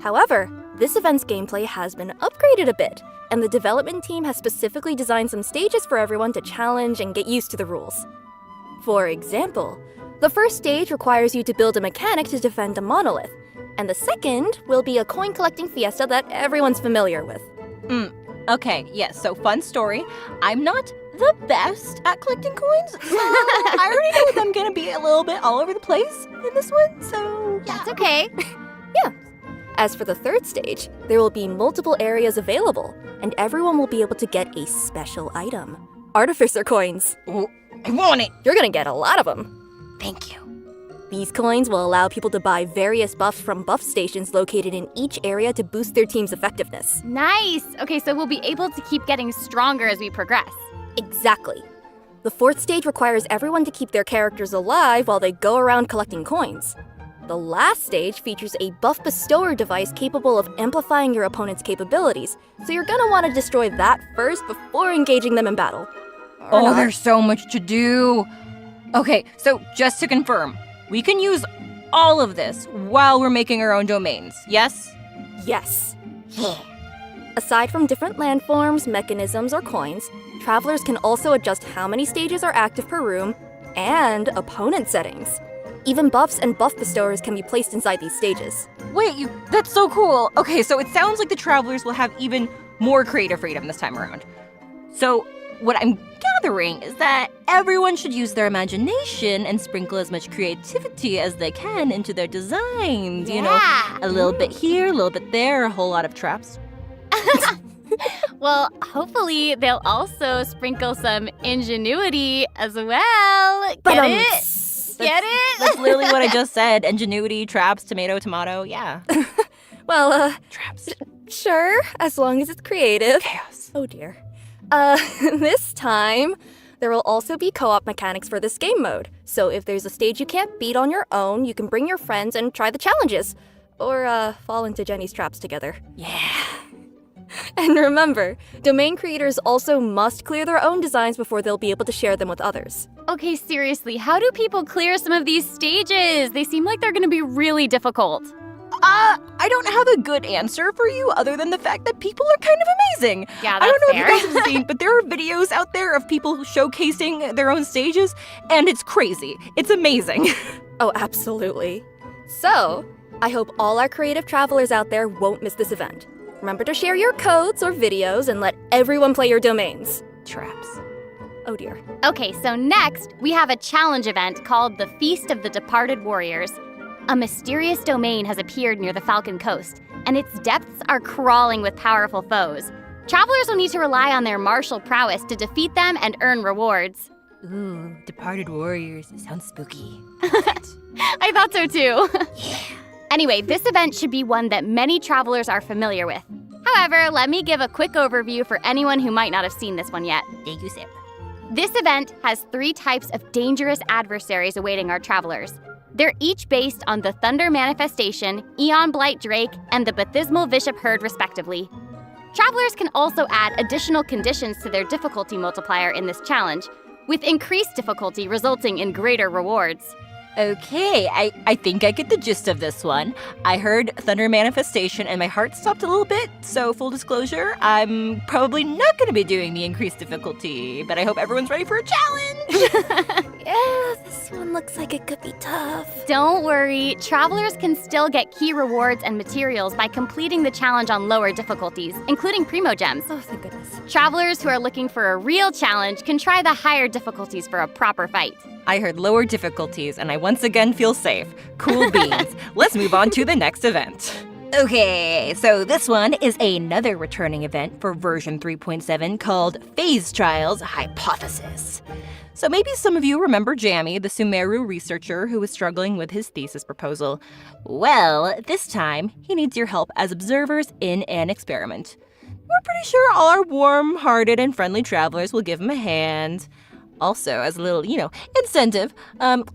K: However, this event's gameplay has been upgraded a bit, and the development team has specifically designed some stages for everyone to challenge and get used to the rules. For example, the first stage requires you to build a mechanic to defend a monolith, and the second will be a coin-collecting fiesta that everyone's familiar with.
L: Okay, yes, so fun story. I'm not the best at collecting coins, so I already know that I'm gonna be a little bit all over the place in this one, so yeah.
J: That's okay.
K: Yeah. As for the third stage, there will be multiple areas available, and everyone will be able to get a special item. Artificer coins.
L: Ooh, I want it!
K: You're gonna get a lot of them.
L: Thank you.
K: These coins will allow people to buy various buffs from buff stations located in each area to boost their team's effectiveness.
J: Nice. Okay, so we'll be able to keep getting stronger as we progress.
K: Exactly. The fourth stage requires everyone to keep their characters alive while they go around collecting coins. The last stage features a buff bestower device capable of amplifying your opponent's capabilities, so you're gonna want to destroy that first before engaging them in battle.
L: Oh, there's so much to do. Okay, so just to confirm, we can use all of this while we're making our own domains, yes?
K: Yes. Yeah. Aside from different landforms, mechanisms, or coins, travelers can also adjust how many stages are active per room and opponent settings. Even buffs and buff bestowers can be placed inside these stages.
L: Wait, that's so cool. Okay, so it sounds like the travelers will have even more creative freedom this time around. So what I'm gathering is that everyone should use their imagination and sprinkle as much creativity as they can into their designs.
J: Yeah.
L: You know, a little bit here, a little bit there, a whole lot of traps.
J: Well, hopefully they'll also sprinkle some ingenuity as well. Get it? Get it?
L: That's literally what I just said. Ingenuity, traps, tomato, tomato, yeah.
K: Well,
L: traps.
K: Sure, as long as it's creative.
L: Chaos.
K: Oh dear. This time, there will also be co-op mechanics for this game mode. So if there's a stage you can't beat on your own, you can bring your friends and try the challenges. Or, fall into Jenny's traps together.
L: Yeah.
K: And remember, domain creators also must clear their own designs before they'll be able to share them with others.
J: Okay, seriously, how do people clear some of these stages? They seem like they're gonna be really difficult.
L: I don't have a good answer for you other than the fact that people are kind of amazing.
J: Yeah,
L: I don't know
J: fair.
L: if you guys have seen, but there are videos out there of people showcasing their own stages, and it's crazy. It's amazing.
K: Oh, absolutely. So, I hope all our creative travelers out there won't miss this event. Remember to share your codes or videos and let everyone play your domains.
L: Traps.
K: Oh dear.
J: Okay, so next, we have a challenge event called the Feast of the Departed Warriors. A mysterious domain has appeared near the Falcon Coast, and its depths are crawling with powerful foes. Travelers will need to rely on their martial prowess to defeat them and earn rewards.
L: Ooh, Departed Warriors. Sounds spooky.
J: I thought so too. Anyway, this event should be one that many travelers are familiar with. However, let me give a quick overview for anyone who might not have seen this one yet.
L: Thank you, Sam.
J: This event has 3 types of dangerous adversaries awaiting our travelers. They're each based on the Thunder Manifestation, Aeon Blight Drake, and the Bathysmal Bishop Herd, respectively. Travelers can also add additional conditions to their difficulty multiplier in this challenge, with increased difficulty resulting in greater rewards.
L: Okay, I think I get the gist of this one. I heard Thunder Manifestation and my heart stopped a little bit, so full disclosure, I'm probably not going to be doing the increased difficulty, but I hope everyone's ready for a challenge!
K: Yeah, this one looks like it could be tough.
J: Don't worry, travelers can still get key rewards and materials by completing the challenge on lower difficulties, including Primo Gems.
K: Oh, thank goodness.
J: Travelers who are looking for a real challenge can try the higher difficulties for a proper fight.
L: I heard lower difficulties, and I once again feel safe. Cool beans. Let's move on to the next event. Okay, so this one is another returning event for version 3.7 called Phase Trials Hypothesis. So maybe some of you remember Jammy, the Sumeru researcher who was struggling with his thesis proposal. Well, this time, he needs your help as observers in an experiment. We're pretty sure all our warm-hearted and friendly travelers will give him a hand. Also, as a little, incentive,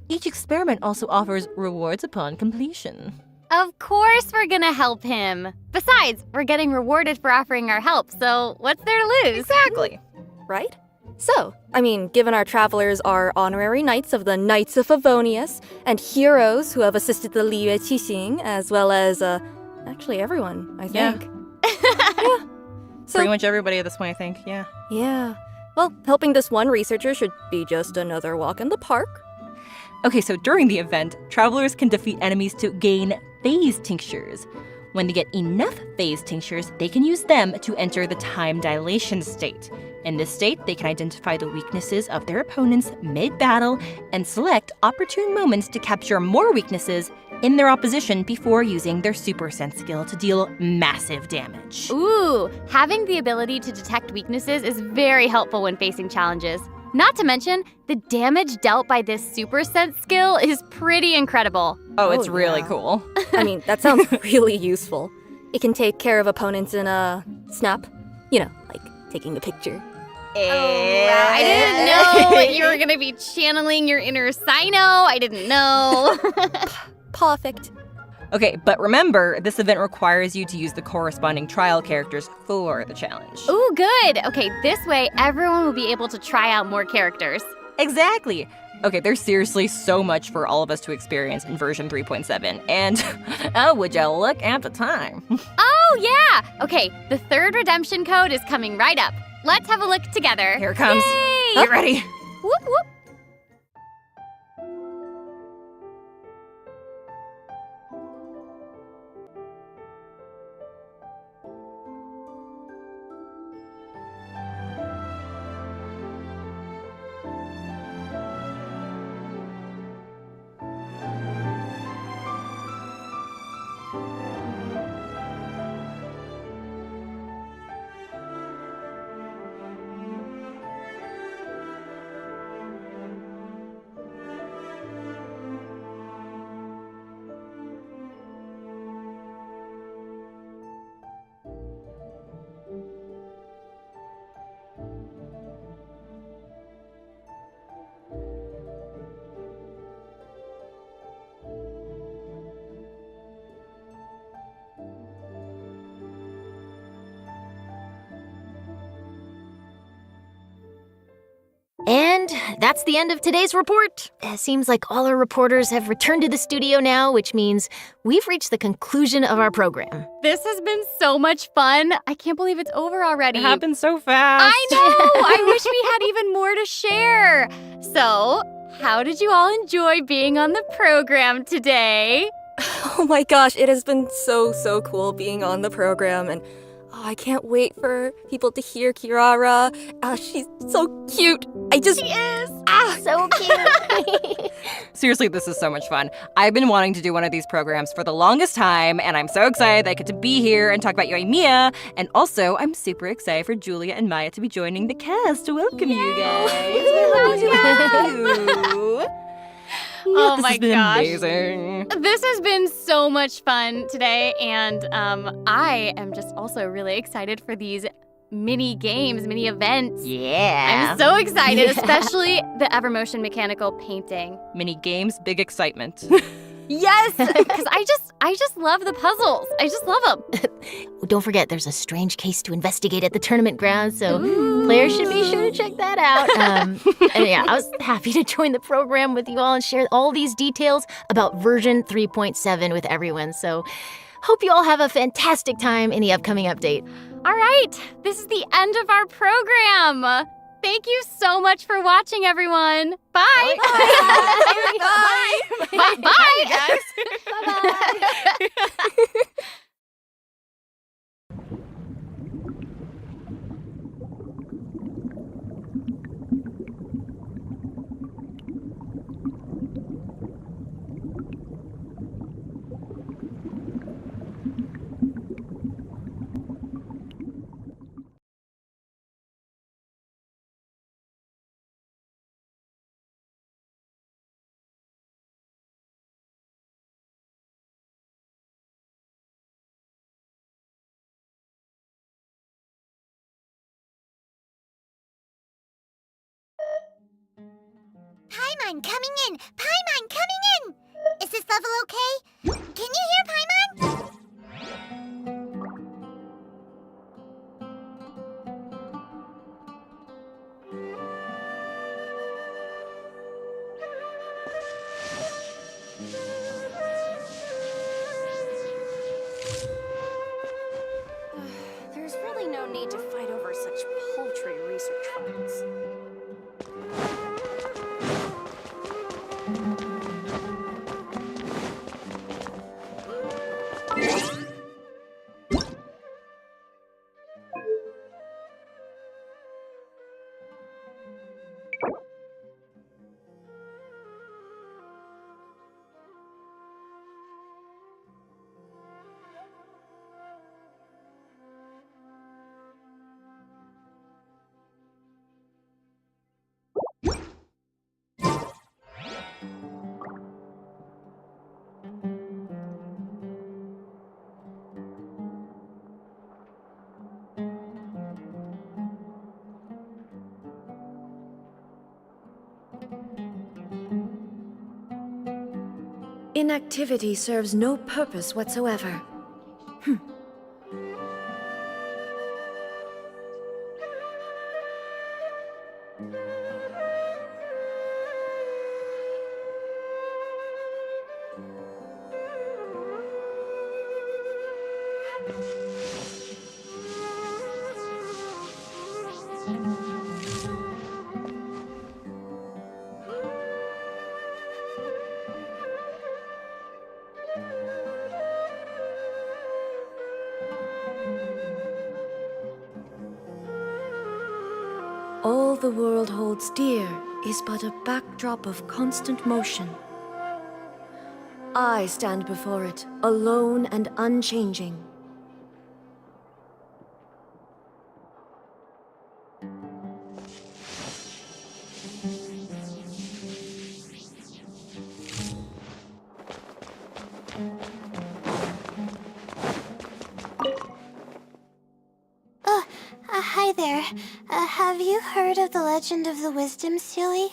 L: each experiment also offers rewards upon completion.
J: Of course we're gonna help him. Besides, we're getting rewarded for offering our help, so what's there to lose?
L: Exactly.
K: Right? So, given our travelers are honorary knights of the Knights of Favonius and heroes who have assisted the Liyue Qixing, as well as, actually everyone, I think. Yeah. So,
L: pretty much everybody at this point, I think, yeah.
K: Yeah. Well, helping this one researcher should be just another walk in the park.
L: Okay, so during the event, travelers can defeat enemies to gain phase tinctures. When they get enough phase tinctures, they can use them to enter the time dilation state. In this state, they can identify the weaknesses of their opponents mid-battle and select opportune moments to capture more weaknesses in their opposition before using their Super Sense skill to deal massive damage.
J: Ooh, having the ability to detect weaknesses is very helpful when facing challenges. Not to mention, the damage dealt by this Super Sense skill is pretty incredible.
L: Oh, it's really cool.
K: That sounds really useful. It can take care of opponents in a snap. Like taking a picture.
J: Oh, wow. I didn't know that you were gonna be channeling your inner Sino. I didn't know.
K: Perfect.
L: Okay, but remember, this event requires you to use the corresponding trial characters for the challenge.
J: Ooh, good. Okay, this way everyone will be able to try out more characters.
L: Exactly. Okay, there's seriously so much for all of us to experience in version 3.7, and oh, would you look at the time?
J: Oh, yeah! Okay, the 3rd redemption code is coming right up. Let's have a look together.
L: Here it comes.
J: Yay!
L: Get ready.
J: Whoop, whoop.
B: And that's the end of today's report. It seems like all our reporters have returned to the studio now, which means we've reached the conclusion of our program.
J: This has been so much fun. I can't believe it's over already.
L: It happened so fast.
J: I know! I wish we had even more to share. So, how did you all enjoy being on the program today?
K: Oh my gosh, it has been so cool being on the program, and I can't wait for people to hear Kirara. She's so cute. She is.
B: So cute.
L: Seriously, this is so much fun. I've been wanting to do one of these programs for the longest time, and I'm so excited that I get to be here and talk about Yoimiya. And also, I'm super excited for Julia and Maya to be joining the cast. Welcome, you guys. Welcome.
J: Oh
L: This
J: my
L: has been
J: gosh.
L: amazing.
J: This has been so much fun today, and I am just also really excited for these mini games, mini events.
B: Yeah.
J: I'm so excited, especially the Evermotion mechanical painting.
L: Mini games, big excitement.
J: Yes, because I just love the puzzles. I just love them.
B: Don't forget, there's a strange case to investigate at the tournament grounds, so players should be sure to check that out. And yeah, I was happy to join the program with you all and share all these details about version 3.7 with everyone. So hope you all have a fantastic time in the upcoming update.
J: All right, this is the end of our program. Thank you so much for watching, everyone. Bye.
L: Bye.
J: Bye. Bye, guys.
B: Bye-bye.
H: Paimon coming in! Paimon coming in! Is this level okay? Can you hear Paimon?
E: There's really no need to fight over such paltry research funds.
M: Inactivity serves no purpose whatsoever. All the world holds dear is but a backdrop of constant motion. I stand before it, alone and unchanging.
H: Hi there. Have you heard of the legend of the Wisdom Silly?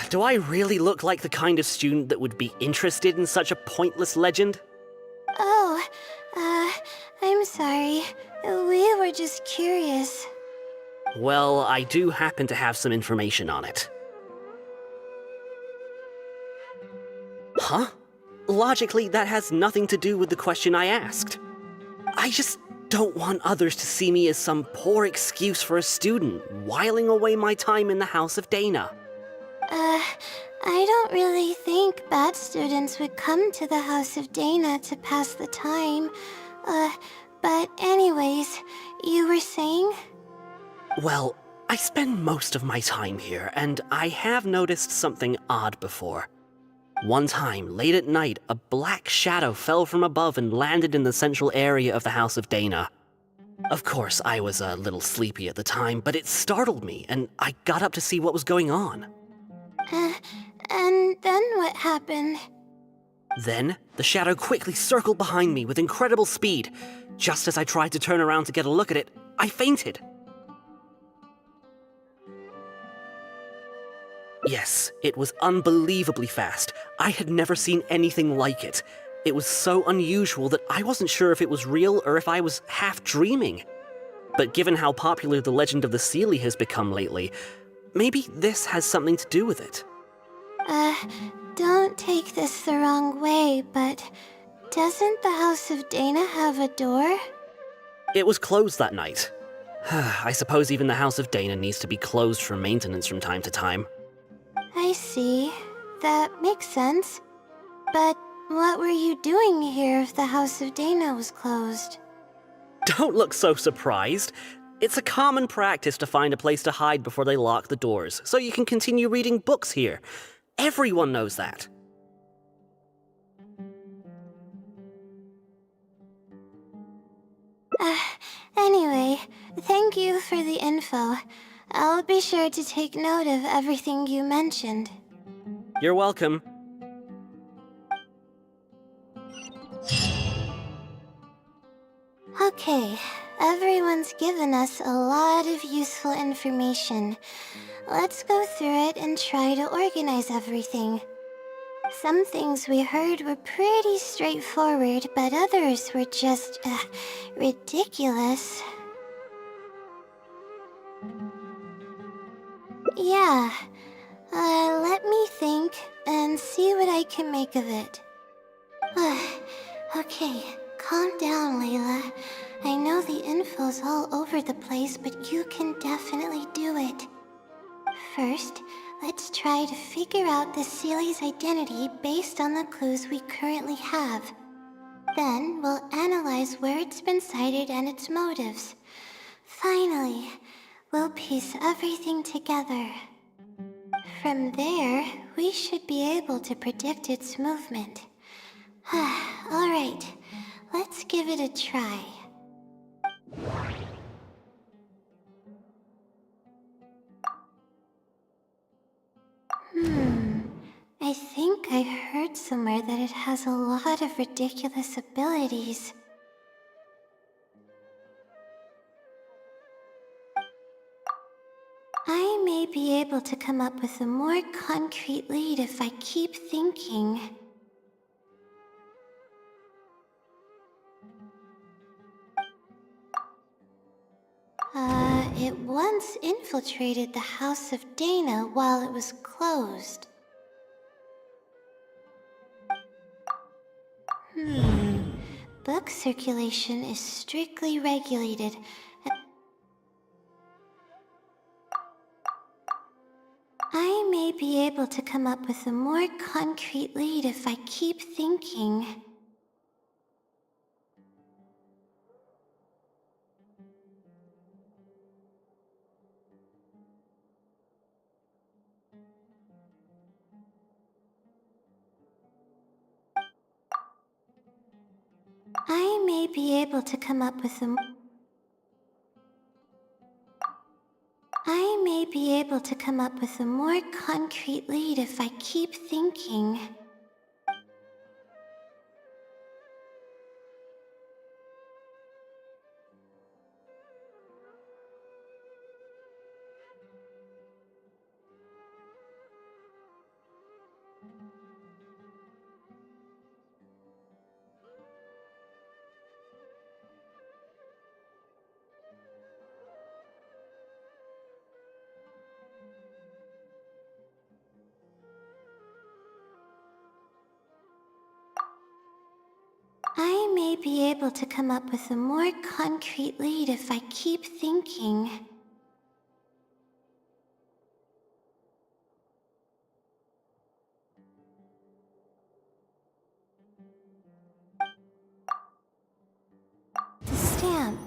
N: Do I really look like the kind of student that would be interested in such a pointless legend?
H: Oh, I'm sorry. We were just curious.
N: Well, I do happen to have some information on it. Huh? Logically, that has nothing to do with the question I asked. I just don't want others to see me as some poor excuse for a student whiling away my time in the House of Dana.
H: I don't really think bad students would come to the House of Dana to pass the time. But anyways, you were saying?
N: Well, I spend most of my time here, and I have noticed something odd before. One time, late at night, a black shadow fell from above and landed in the central area of the House of Dana. Of course, I was a little sleepy at the time, but it startled me, and I got up to see what was going on.
H: And then what happened?
N: Then, the shadow quickly circled behind me with incredible speed. Just as I tried to turn around to get a look at it, I fainted. Yes, it was unbelievably fast. I had never seen anything like it. It was so unusual that I wasn't sure if it was real or if I was half dreaming. But given how popular the legend of the Seelie has become lately, maybe this has something to do with it.
H: Don't take this the wrong way, but doesn't the House of Dana have a door?
N: It was closed that night. I suppose even the House of Dana needs to be closed for maintenance from time to time.
H: I see. That makes sense. But what were you doing here if the House of Dana was closed?
N: Don't look so surprised. It's a common practice to find a place to hide before they lock the doors, so you can continue reading books here. Everyone knows that.
H: Anyway, thank you for the info. I'll be sure to take note of everything you mentioned.
N: You're welcome.
H: Okay, everyone's given us a lot of useful information. Let's go through it and try to organize everything. Some things we heard were pretty straightforward, but others were just, ridiculous. Yeah, let me think and see what I can make of it. Okay, calm down, Layla. I know the info's all over the place, but you can definitely do it. First, let's try to figure out the Seelie's identity based on the clues we currently have. Then, we'll analyze where it's been sighted and its motives. Finally, we'll piece everything together. From there, we should be able to predict its movement. Alright, let's give it a try. I think I heard somewhere that it has a lot of ridiculous abilities. I may be able to come up with a more concrete lead if I keep thinking. It once infiltrated the House of Dana while it was closed. Book circulation is strictly regulated. I may be able to come up with a more concrete lead if I keep thinking. I may be able to come up with a... I may be able to come up with a more concrete lead if I keep thinking. be able to come up with a more concrete lead if I keep thinking. The stamp.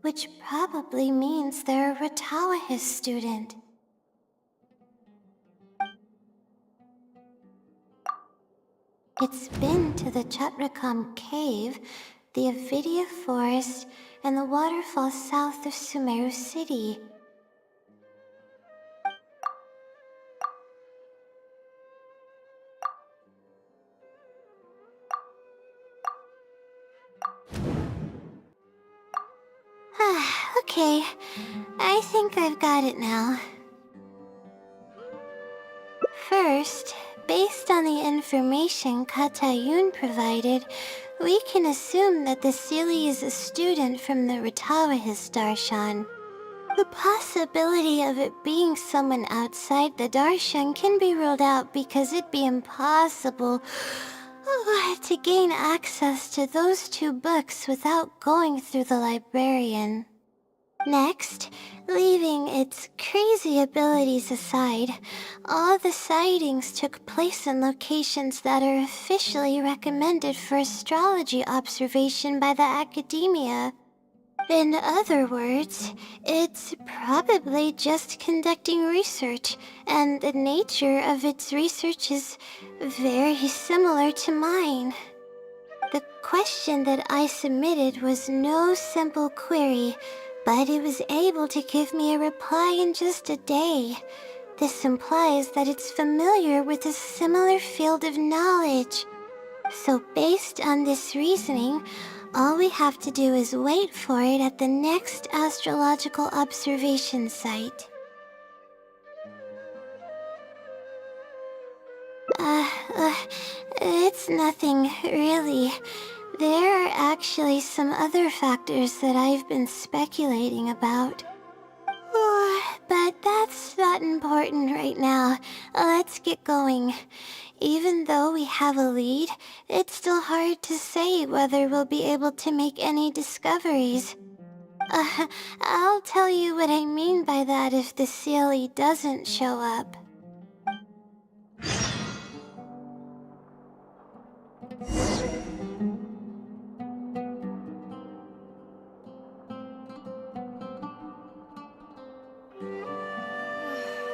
H: Which probably means they're a Ratawahis student. It's been to the Chatrakam Cave, the NVIDIA Forest, and the waterfall south of Sumeru City. Okay, I think I've got it now. First, based on the information Katayun provided, we can assume that the Seelie is a student from the Ratawahis Darshan. The possibility of it being someone outside the Darshan can be ruled out because it'd be impossible to gain access to those two books without going through the librarian. Next, leaving its crazy abilities aside, all the sightings took place in locations that are officially recommended for astrology observation by the academia. In other words, it's probably just conducting research, and the nature of its research is very similar to mine. The question that I submitted was no simple query, but it was able to give me a reply in just a day. This implies that it's familiar with a similar field of knowledge. So based on this reasoning, all we have to do is wait for it at the next astrological observation site. It's nothing, really. There are actually some other factors that I've been speculating about. But that's not important right now. Let's get going. Even though we have a lead, it's still hard to say whether we'll be able to make any discoveries. I'll tell you what I mean by that if the Seelie doesn't show up.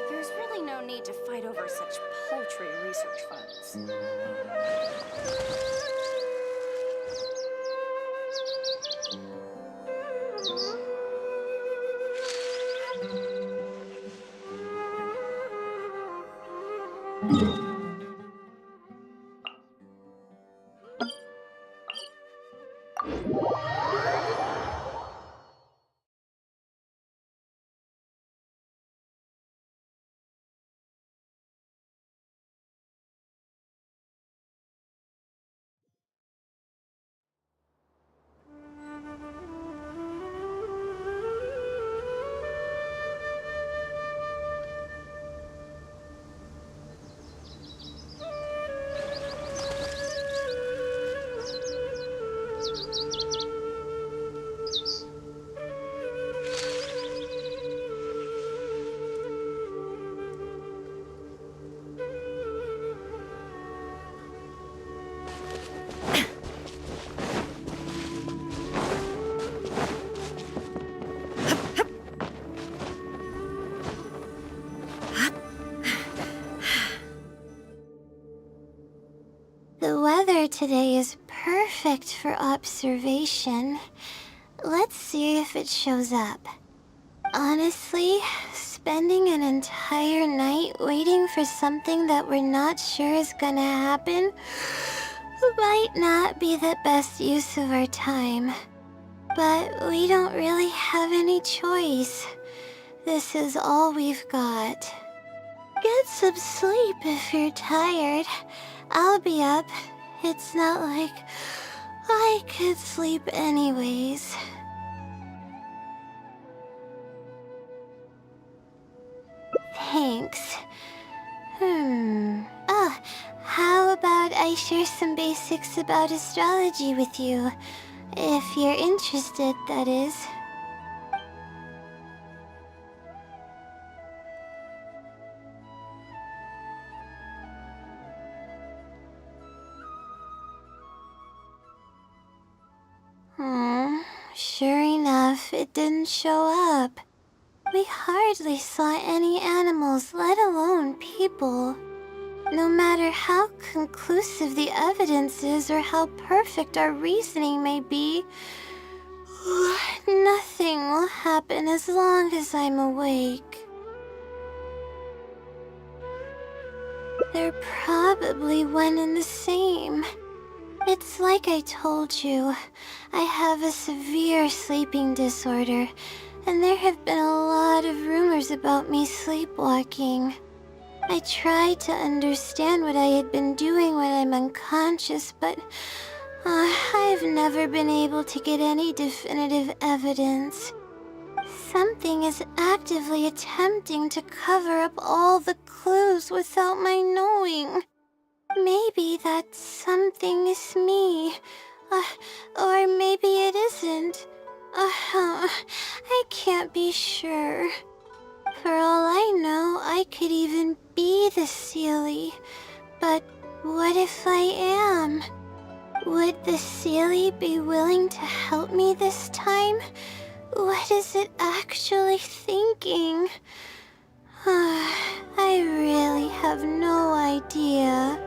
E: There's really no need to fight over such paltry research funds. The weather today is perfect for observation. Let's see if it shows up. Honestly, spending an entire night waiting for something that we're not sure is gonna happen might not be the best use of our time. But we don't really have any choice. This is all we've got. Get some sleep if you're tired. I'll be up. It's not like I could sleep anyways. Thanks. Oh, how about I
H: I share some basics about astrology with you. If you're interested, that is. Sure enough, it didn't show up. We hardly saw any animals, let alone people. No matter how conclusive the evidence is or how perfect our reasoning may be, nothing will happen as long as I'm awake. They're probably one and the same. It's like I told you, I have a severe sleeping disorder, and there have been a lot of rumors about me sleepwalking. I tried to understand what I had been doing when I'm unconscious, but I've never been able to get any definitive evidence. Something is actively attempting to cover up all the clues without my knowing. Maybe that something is me, or maybe it isn't. I can't be sure. For all I know, I could even be the Seelie. But what if I am? Would the Seelie be willing to help me this time? What is it actually thinking? I really have no idea.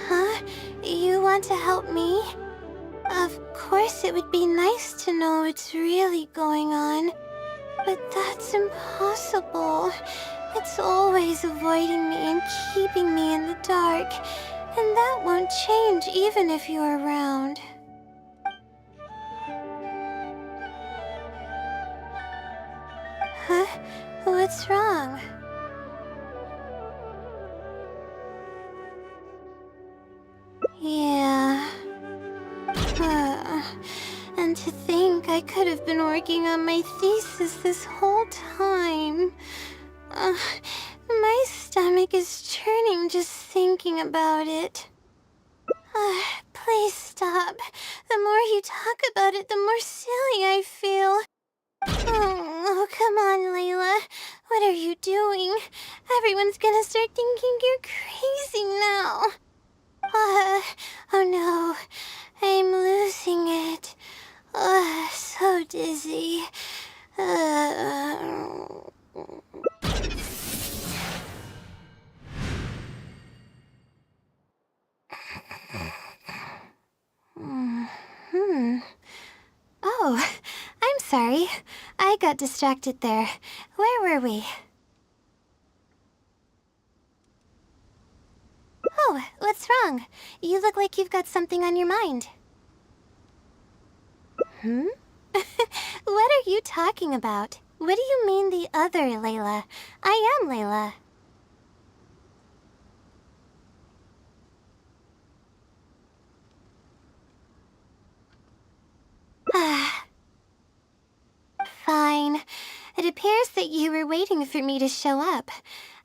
H: Huh? You want to help me? Of course it would be nice to know what's really going on. But that's impossible. It's always avoiding me and keeping me in the dark. And that won't change even if you're around. Huh? What's wrong? Yeah. And to think I could have been working on my thesis this whole time. My stomach is churning just thinking about it. Please stop. The more you talk about it, the more silly I feel. Oh, come on, Layla. What are you doing? Everyone's gonna start thinking you're crazy now. Oh no. I'm losing it. So dizzy. Oh, I'm sorry. I got distracted there. Where were we? Oh, what's wrong? You look like you've got something on your mind. What are you talking about? What do you mean the other Layla? I am Layla. Fine. It appears that you were waiting for me to show up.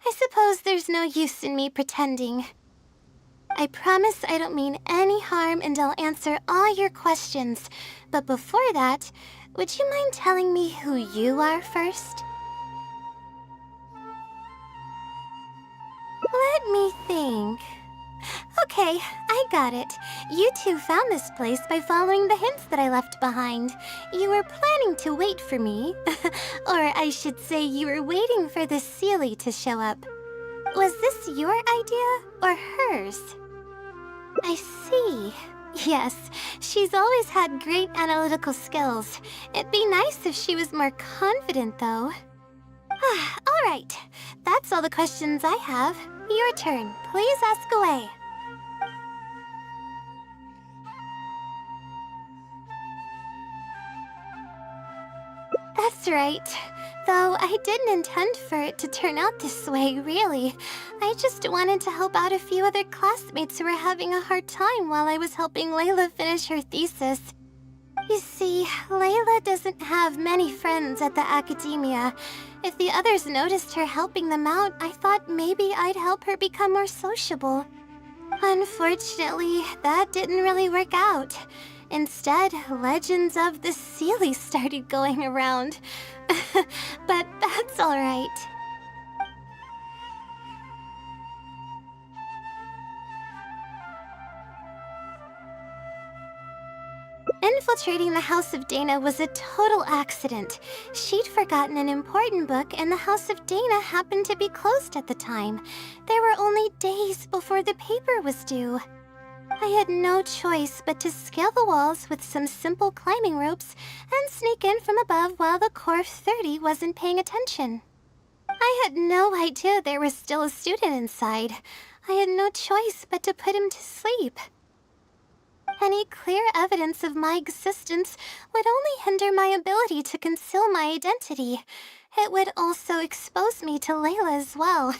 H: I suppose there's no use in me pretending. I promise I don't mean any harm and I'll answer all your questions. But before that, would you mind telling me who you are first? Let me think. Okay, I got it. You two found this place by following the hints that I left behind. You were planning to wait for me. Or I should say you were waiting for the Seelie to show up. Was this your idea or hers? I see. Yes, she's always had great analytical skills. It'd be nice if she was more confident, though. All right. That's all the questions I have. Your turn. Please ask away. That's right. Though I didn't intend for it to turn out this way, really. I just wanted to help out a few other classmates who were having a hard time while I was helping Layla finish her thesis. You see, Layla doesn't have many friends at the academia. If the others noticed her helping them out, I thought maybe I'd help her become more sociable.
E: Unfortunately, that didn't really work out. Instead, legends of the Seelie started going around. But that's alright. Infiltrating the House of Dana was a total accident. She'd forgotten an important book, and the House of Dana happened to be closed at the time. There were only days before the paper was due. I had no choice but to scale the walls with some simple climbing ropes and sneak in from above while the Core 30 wasn't paying attention. I had no idea there was still a student inside. I had no choice but to put him to sleep. Any clear evidence of my existence would only hinder my ability to conceal my identity. It would also expose me to Layla as well.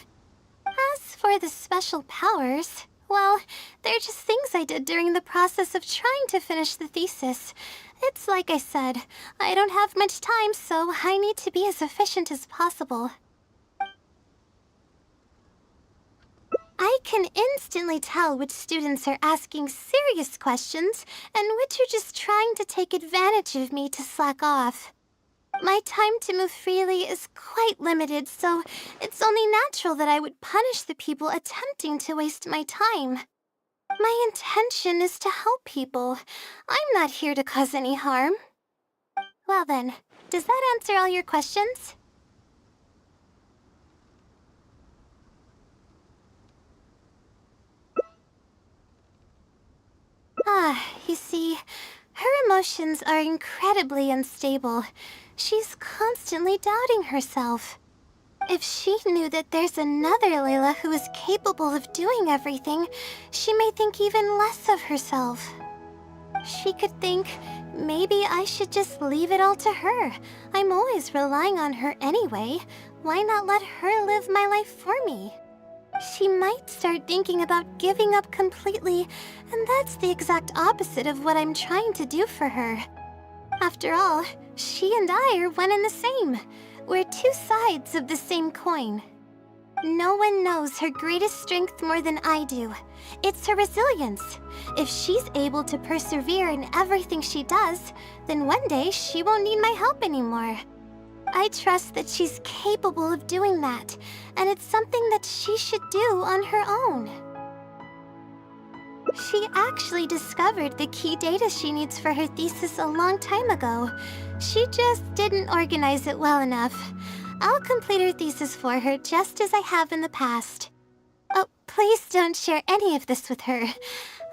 E: As for the special powers, well, they're just things I did during the process of trying to finish the thesis. It's like I said, I don't have much time, so I need to be as efficient as possible. I can instantly tell which students are asking serious questions and which are just trying to take advantage of me to slack off. My time to move freely is quite limited, so it's only natural that I would punish the people attempting to waste my time. My intention is to help people. I'm not here to cause any harm. Well then, does that answer all your questions? You see, her emotions are incredibly unstable. She's constantly doubting herself. If she knew that there's another Layla who is capable of doing everything, she may think even less of herself. She could think, maybe I should just leave it all to her. I'm always relying on her anyway. Why not let her live my life for me? She might start thinking about giving up completely, and that's the exact opposite of what I'm trying to do for her. After all, she and I are one and the same. We're two sides of the same coin. No one knows her greatest strength more than I do. It's her resilience. If she's able to persevere in everything she does, then one day she won't need my help anymore. I trust that she's capable of doing that, and it's something that she should do on her own. She actually discovered the key data she needs for her thesis a long time ago. She just didn't organize it well enough. I'll complete her thesis for her just as I have in the past. Oh, please don't share any of this with her.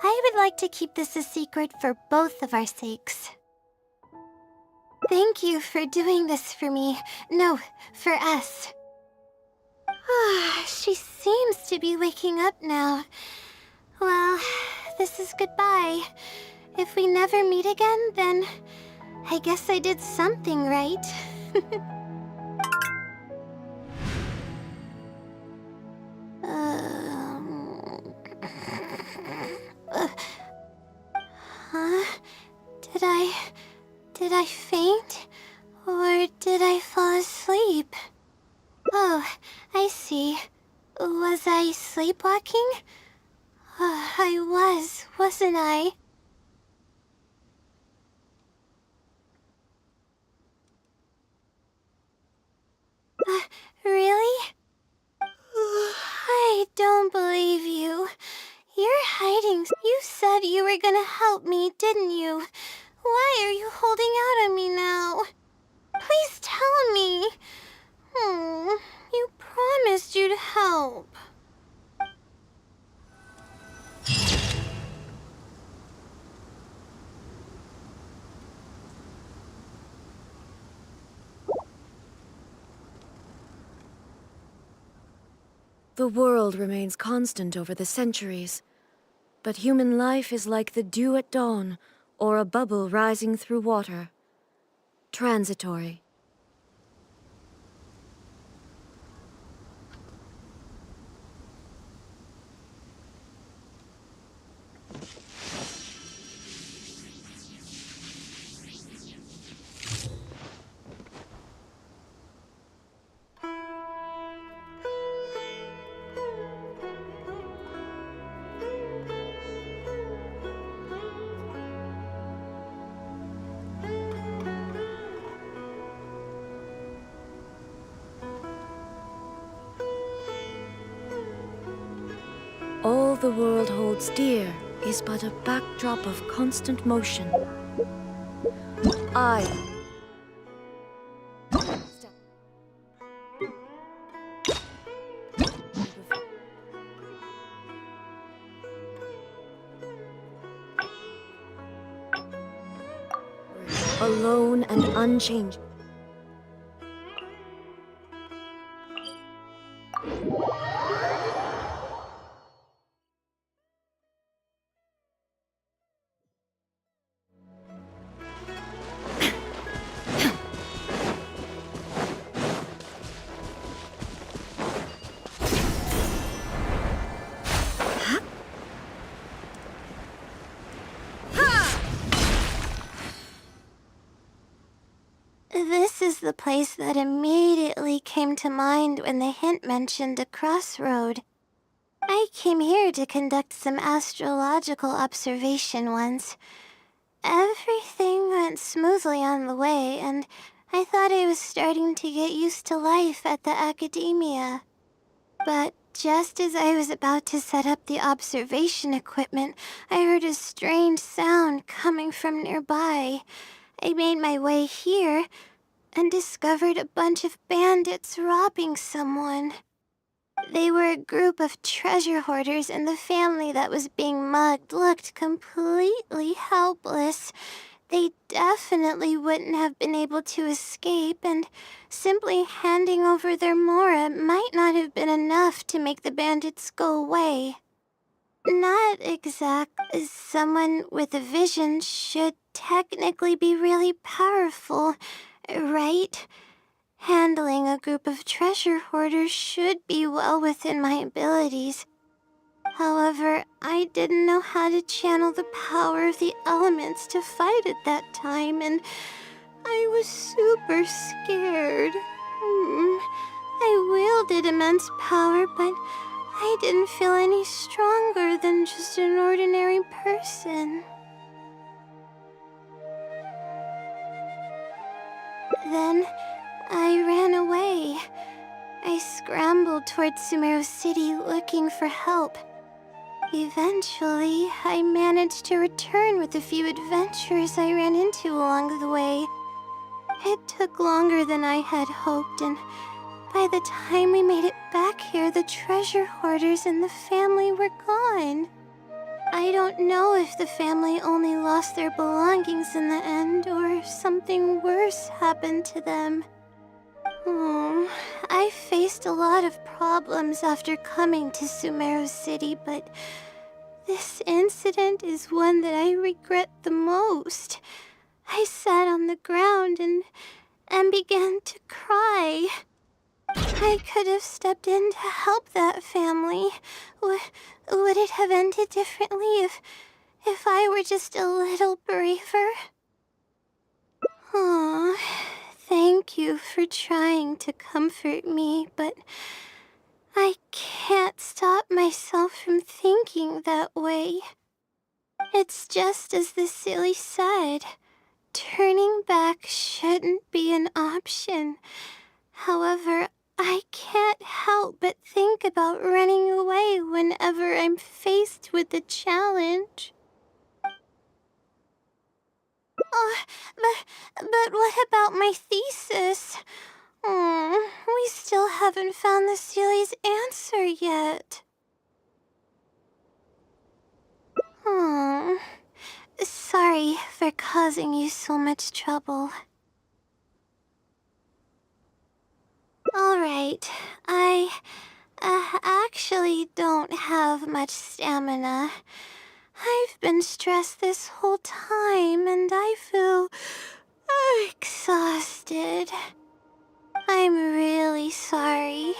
E: I would like to keep this a secret for both of our sakes. Thank you for doing this for me. No, for us. She seems to be waking up now. Well, this is goodbye. If we never meet again, then I guess I did something right. Huh? Did I faint? Or did I fall asleep? Oh, I see. Was I sleepwalking? I was, wasn't I? Really? I don't believe you. You're hiding. You said you were gonna help me, didn't you? Why are you holding out on me now? Please tell me. You promised you'd help.
M: The world remains constant over the centuries, but human life is like the dew at dawn, or a bubble rising through water. Transitory. the world holds dear is but a backdrop of constant motion. I alone and unchanged.
E: This is the place that immediately came to mind when the hint mentioned a crossroad. I came here to conduct some astrological observation once. Everything went smoothly on the way, and I thought I was starting to get used to life at the academia. But just as I was about to set up the observation equipment, I heard a strange sound coming from nearby. I made my way here and discovered a bunch of bandits robbing someone. They were a group of treasure hoarders, and the family that was being mugged looked completely helpless. They definitely wouldn't have been able to escape, and simply handing over their mora might not have been enough to make the bandits go away. Not exactly. Someone with a vision should technically be really powerful, right? Handling a group of treasure hoarders should be well within my abilities. However, I didn't know how to channel the power of the elements to fight at that time, and I was super scared. I wielded immense power, but I didn't feel any stronger than just an ordinary person. Then I ran away. I scrambled towards Sumeru City looking for help. Eventually, I managed to return with a few adventures I ran into along the way. It took longer than I had hoped, and by the time we made it back here, the treasure hoarders and the family were gone. I don't know if the family only lost their belongings in the end, or if something worse happened to them. I faced a lot of problems after coming to Sumeru City, but this incident is one that I regret the most. I sat on the ground and began to cry. I could have stepped in to help that family. Would it have ended differently if I were just a little braver? Thank you for trying to comfort me, but I can't stop myself from thinking that way. It's just as the silly said. Turning back shouldn't be an option. However, I can't help but think about running away whenever I'm faced with a challenge. But what about my thesis? We still haven't found the Sealy's answer yet. Sorry for causing you so much trouble. Alright, I actually don't have much stamina. I've been stressed this whole time, and I feel exhausted. I'm really sorry.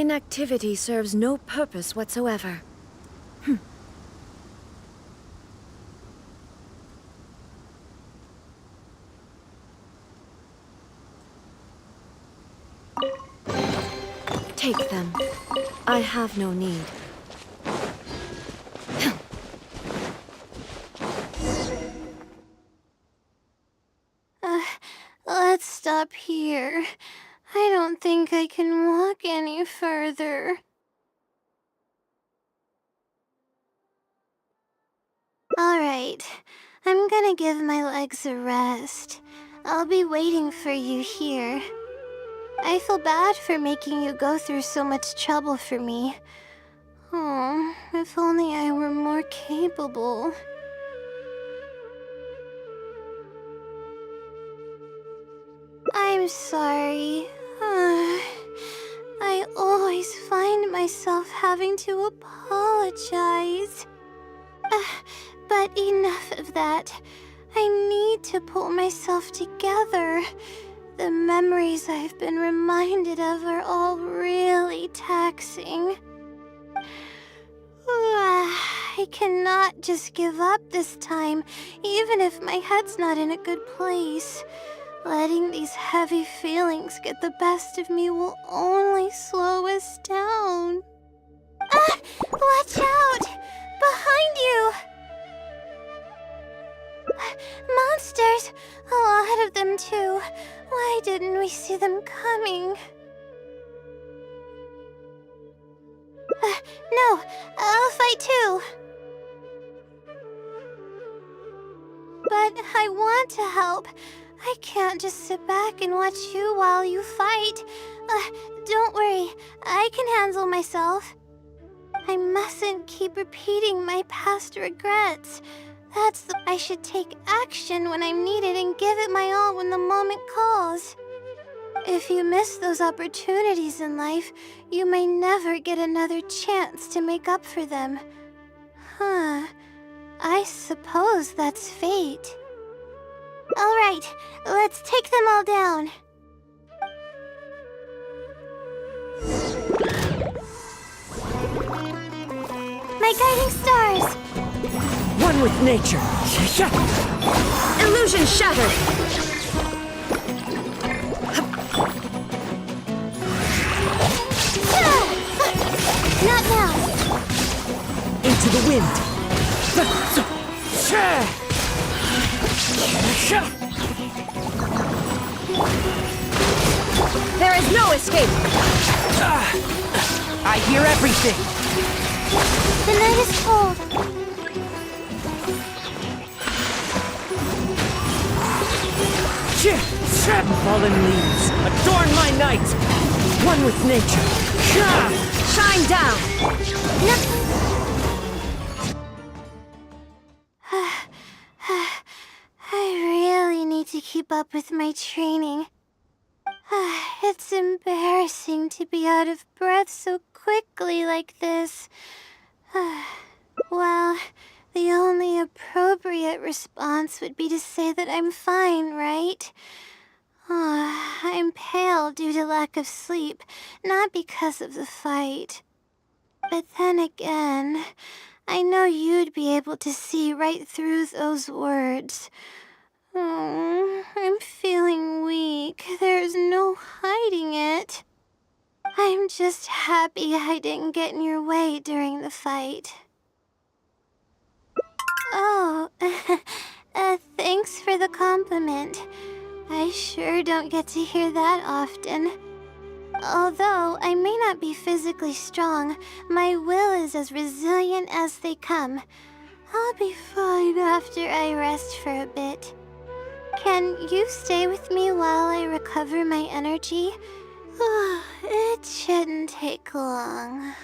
M: Inactivity serves no purpose whatsoever. Take them. I have no need.
E: Let's stop here. I don't think I can walk any further. Alright, I'm gonna give my legs a rest. I'll be waiting for you here. I feel bad for making you go through so much trouble for me. Oh, if only I were more capable. I'm sorry. I always find myself having to apologize. But enough of that. I need to pull myself together. The memories I've been reminded of are all really taxing. I cannot just give up this time, even if my head's not in a good place. Letting these heavy feelings get the best of me will only slow us down. Watch out! Behind you! Monsters! A lot of them too. Why didn't we see them coming? No, I'll fight too. But I want to help. I can't just sit back and watch you while you fight. Don't worry, I can handle myself. I mustn't keep repeating my past regrets. I should take action when I'm needed and give it my all when the moment calls. If you miss those opportunities in life, you may never get another chance to make up for them. I suppose that's fate. Alright, let's take them all down. My guiding stars!
O: One with nature.
M: Illusion shattered!
E: Not now!
O: Into the wind.
M: There is no escape!
A: I hear everything.
E: The night is cold.
O: Fallen leaves, adorn my night. One with nature.
M: Shine down!
E: I really need to keep up with my training. It's embarrassing to be out of breath so quickly like this. Well, the only appropriate response would be to say that I'm fine, right? I'm pale due to lack of sleep, not because of the fight. But then again, I know you'd be able to see right through those words. I'm feeling weak. There's no hiding it. I'm just happy I didn't get in your way during the fight. Oh, thanks for the compliment. I sure don't get to hear that often. Although I may not be physically strong, my will is as resilient as they come. I'll be fine after I rest for a bit. Can you stay with me while I recover my energy? It shouldn't take long.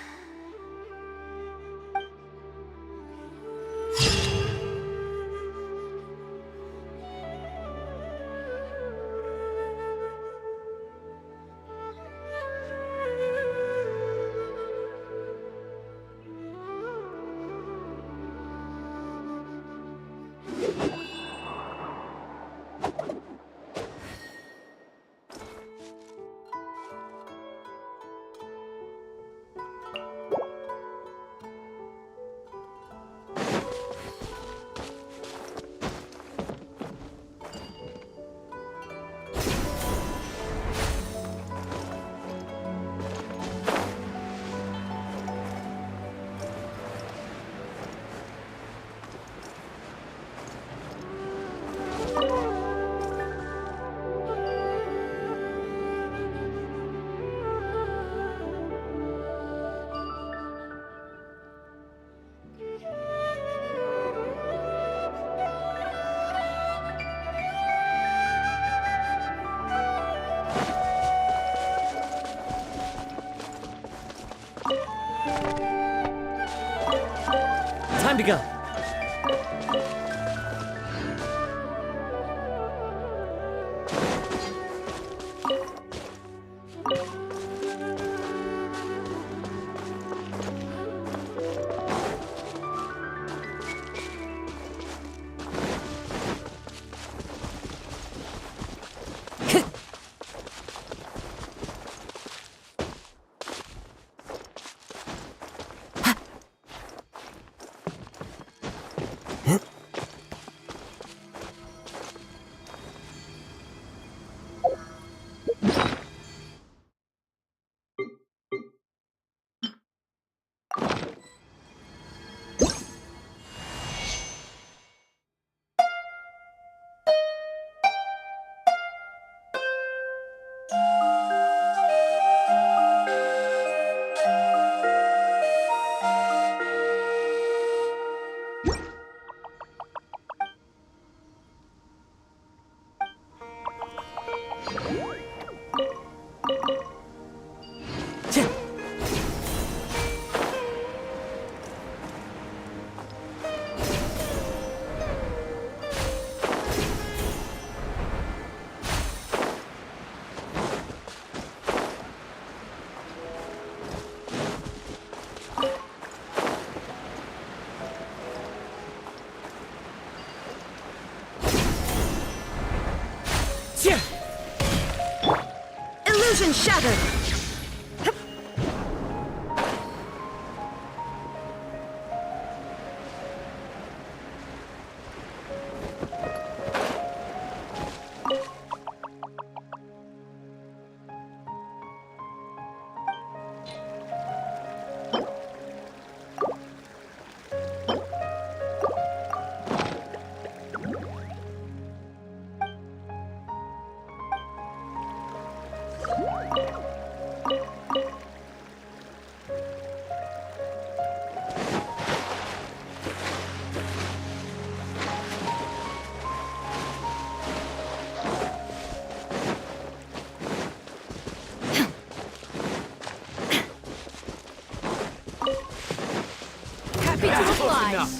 O: Time to go.
M: Illusion shattered!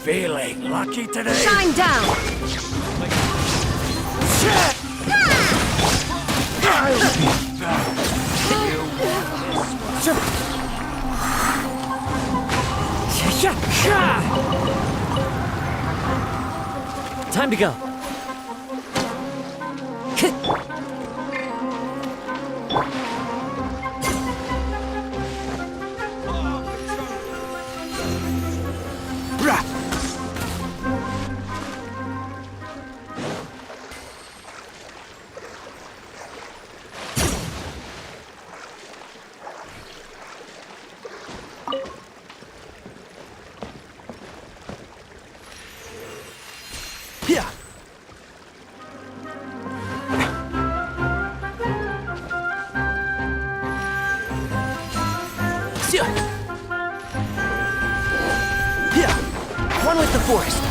P: Feeling lucky today?
M: Shine down!
O: Time to go.
A: One with the forest.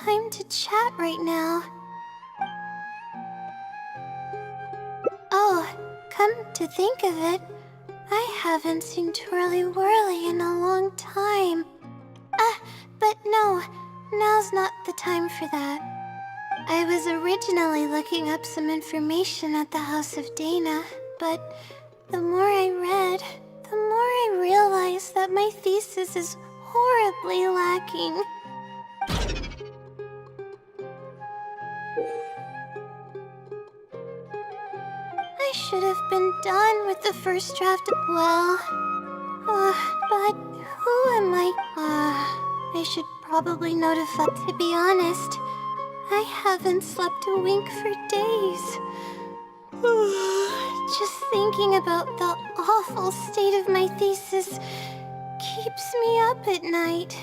H: time to chat right now. Oh, come to think of it, I haven't seen Twirly Whirly in a long time. But no, now's not the time for that. I was originally looking up some information at the House of Dana, but the more I read, the more I realized that my thesis is horribly lacking. I should have been done with the first draft. Well, but who am I? I should probably notify. To be honest, I haven't slept a wink for days. Just thinking about the awful state of my thesis keeps me up at night.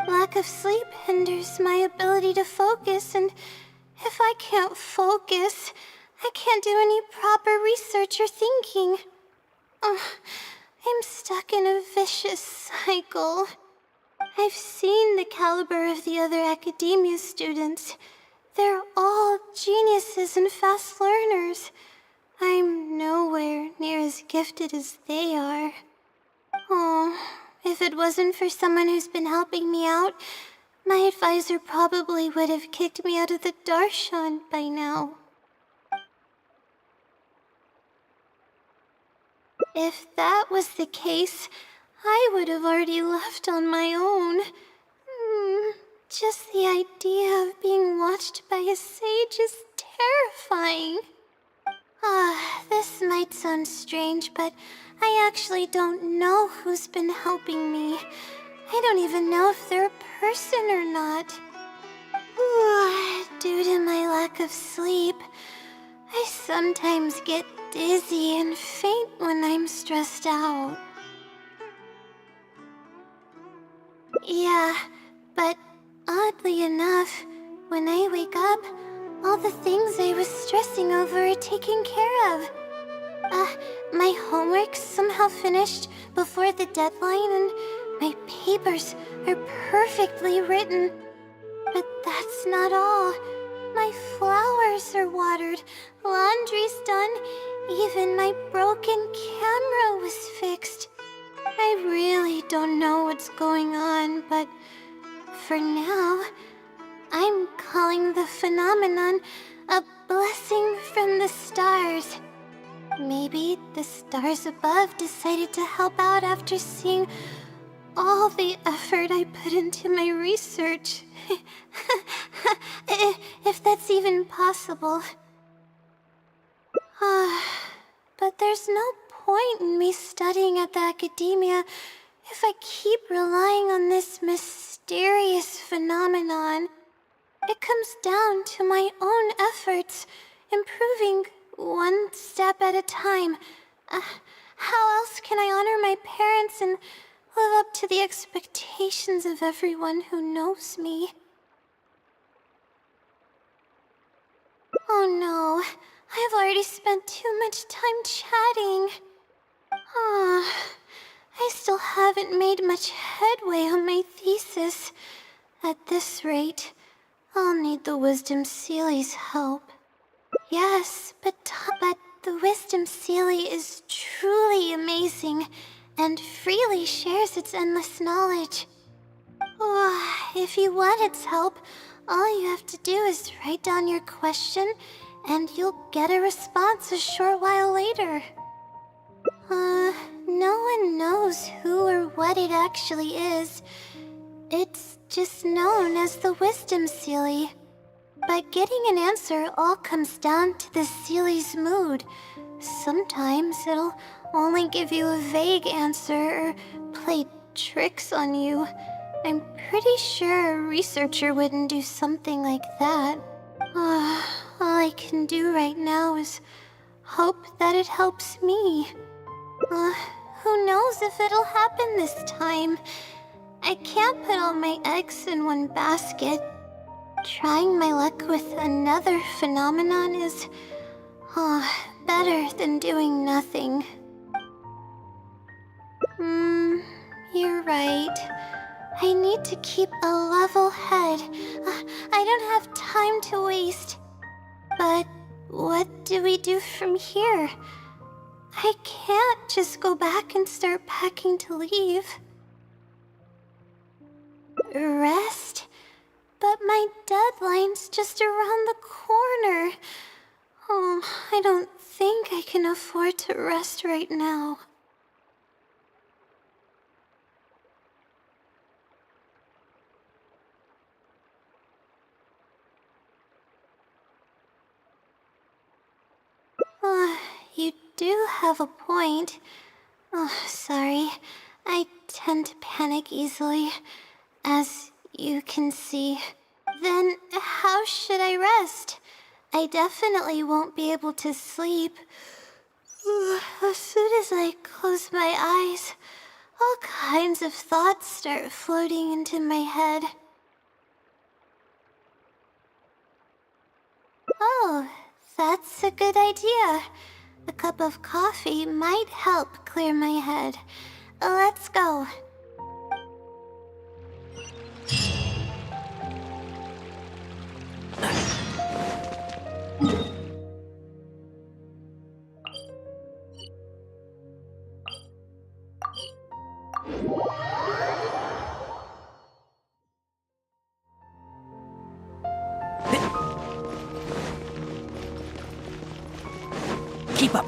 H: Lack of sleep hinders my ability to focus, and if I can't focus, I can't do any proper research or thinking. I'm stuck in a vicious cycle. I've seen the caliber of the other academia students. They're all geniuses and fast learners. I'm nowhere near as gifted as they are. Oh, if it wasn't for someone who's been helping me out, my advisor probably would have kicked me out of the darshan by now. If that was the case, I would have already left on my own. Just the idea of being watched by a sage is terrifying. This might sound strange, but I actually don't know who's been helping me. I don't even know if they're a person or not. Due to my lack of sleep, I sometimes get dizzy and faint when I'm stressed out. Yeah, but oddly enough, when I wake up, all the things I was stressing over are taken care of. My homework's somehow finished before the deadline, and my papers are perfectly written. But that's not all. My flowers are watered, laundry's done, even my broken camera was fixed. I really don't know what's going on, but for now, I'm calling the phenomenon a blessing from the stars. Maybe the stars above decided to help out after seeing all the effort I put into my research. If that's even possible. But there's no point in me studying at the academia if I keep relying on this mysterious phenomenon. It comes down to my own efforts, improving one step at a time. How else can I honor my parents and live up to the expectations of everyone who knows me? Oh no, I've already spent too much time chatting. I still haven't made much headway on my thesis. At this rate, I'll need the Wisdom Seely's help. Yes, but the Wisdom Seely is truly amazing and freely shares its endless knowledge. If you want its help, all you have to do is write down your question, and you'll get a response a short while later. No one knows who or what it actually is. It's just known as the Wisdom Seely. But getting an answer all comes down to the Seely's mood. Sometimes it'll only give you a vague answer or play tricks on you. I'm pretty sure a researcher wouldn't do something like that. All I can do right now is hope that it helps me. Who knows if it'll happen this time? I can't put all my eggs in one basket. Trying my luck with another phenomenon is better than doing nothing. You're right. I need to keep a level head. time to waste. But what do we do from here? I can't just go back and start packing to leave. Rest? But my deadline's just around the corner. Oh, I don't think I can afford to rest right now. You do have a point. Oh, sorry. I tend to panic easily, as you can see. Then how should I rest? I definitely won't be able to sleep. As soon as I close my eyes, all kinds of thoughts start floating into my head. Oh, that's a good idea. A cup of coffee might help clear my head. Let's go.
O: Keep up.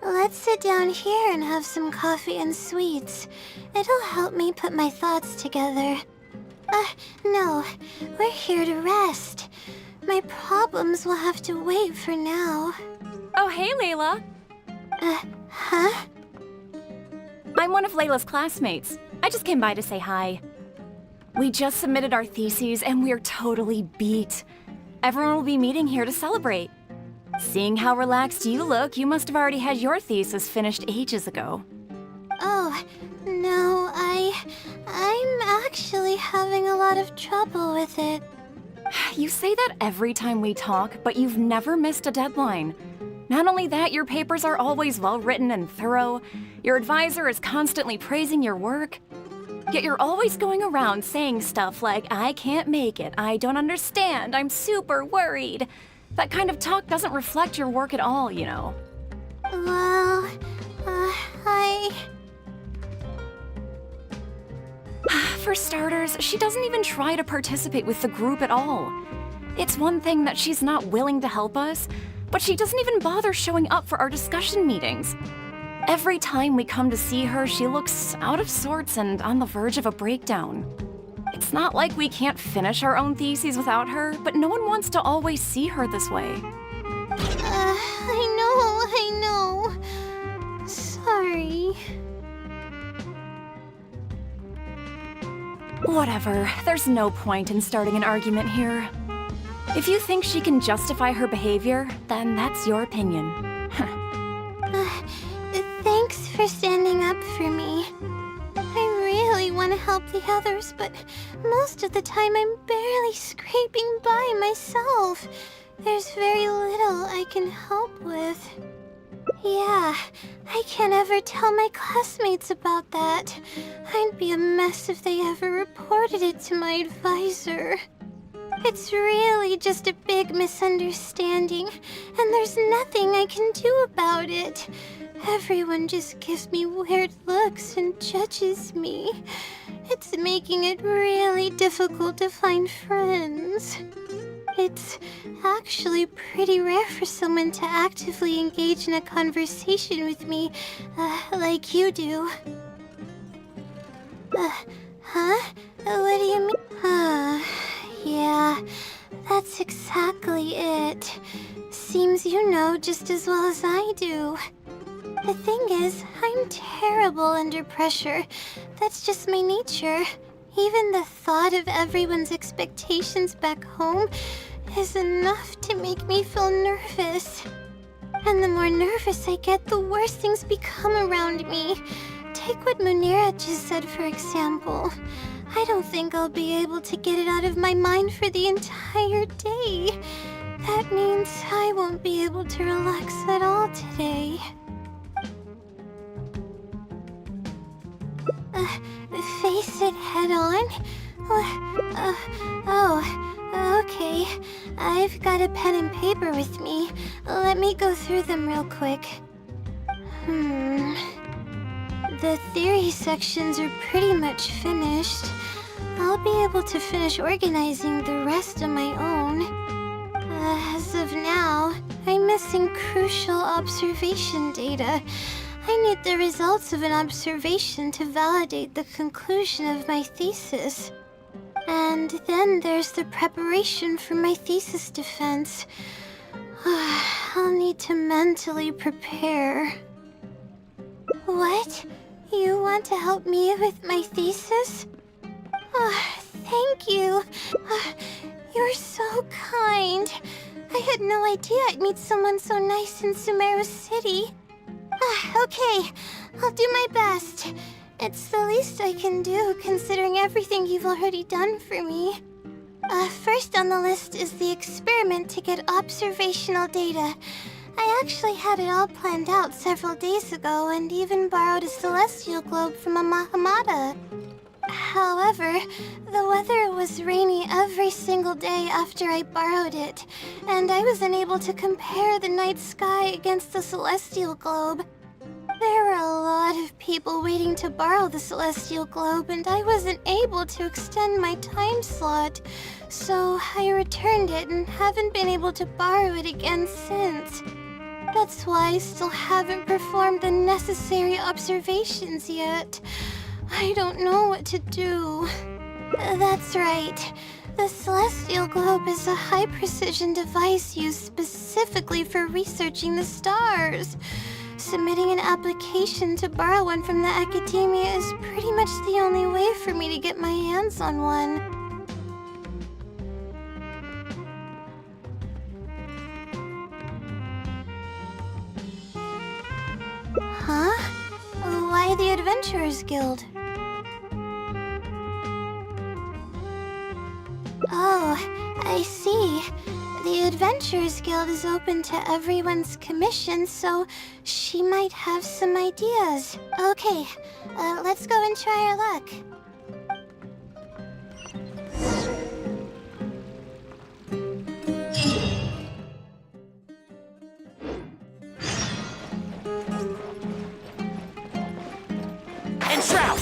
H: Let's sit down here and have some coffee and sweets. It'll help me put my thoughts together. No. We're here to rest. My problems will have to wait for now.
K: Oh, hey, Layla.
H: Huh?
Q: I'm one of Layla's classmates. I just came by to say hi. We just submitted our theses and we're totally beat. Everyone will be meeting here to celebrate. Seeing how relaxed you look, you must have already had your thesis finished ages ago.
H: Oh, no, I'm actually having a lot of trouble with it.
Q: You say that every time we talk, but you've never missed a deadline. Not only that, your papers are always well-written and thorough. Your advisor is constantly praising your work. Yet you're always going around saying stuff like, I can't make it, I don't understand, I'm super worried. That kind of talk doesn't reflect your work at all, you know.
H: Well,
Q: For starters, she doesn't even try to participate with the group at all. It's one thing that she's not willing to help us, but she doesn't even bother showing up for our discussion meetings. Every time we come to see her, she looks out of sorts and on the verge of a breakdown. It's not like we can't finish our own theses without her, but no one wants to always see her this way.
H: I know. Sorry.
Q: Whatever, there's no point in starting an argument here. If you think she can justify her behavior, then that's your opinion.
H: Thanks for standing up for me. I really want to help the others, but most of the time I'm barely scraping by myself. There's very little I can help with. Yeah, I can't ever tell my classmates about that. I'd be a mess if they ever reported it to my advisor. It's really just a big misunderstanding, and there's nothing I can do about it. Everyone just gives me weird looks and judges me. It's making it really difficult to find friends. It's actually pretty rare for someone to actively engage in a conversation with me, like you do. Huh? What do you mean? Yeah, that's exactly it. Seems you know just as well as I do. The thing is, I'm terrible under pressure. That's just my nature. Even the thought of everyone's expectations back home is enough to make me feel nervous. And the more nervous I get, the worse things become around me. Take what Munira just said, for example. I don't think I'll be able to get it out of my mind for the entire day. That means I won't be able to relax at all today. Face it head on? Okay. I've got a pen and paper with me. Let me go through them real quick. The theory sections are pretty much finished. I'll be able to finish organizing the rest on my own. As of now, I'm missing crucial observation data. I need the results of an observation to validate the conclusion of my thesis. And then there's the preparation for my thesis defense. I'll need to mentally prepare. What? You want to help me with my thesis? Thank you. You're so kind. I had no idea I'd meet someone so nice in Sumeru City. Okay, I'll do my best. It's the least I can do, considering everything you've already done for me. First on the list is the experiment to get observational data. I actually had it all planned out several days ago and even borrowed a celestial globe from a Mahamada. However, the weather was rainy every single day after I borrowed it, and I was unable to compare the night sky against the celestial globe. There were a lot of people waiting to borrow the celestial globe, and I wasn't able to extend my time slot, so I returned it and haven't been able to borrow it again since. That's why I still haven't performed the necessary observations yet. I don't know what to do. That's right. The celestial globe is a high-precision device used specifically for researching the stars. Submitting an application to borrow one from the academia is pretty much the only way for me to get my hands on one. Huh? Why the Adventurers Guild? Oh, I see. The Adventurers Guild is open to everyone's commission, so she might have some ideas. Okay, let's go and try our luck.
O: Enshroud!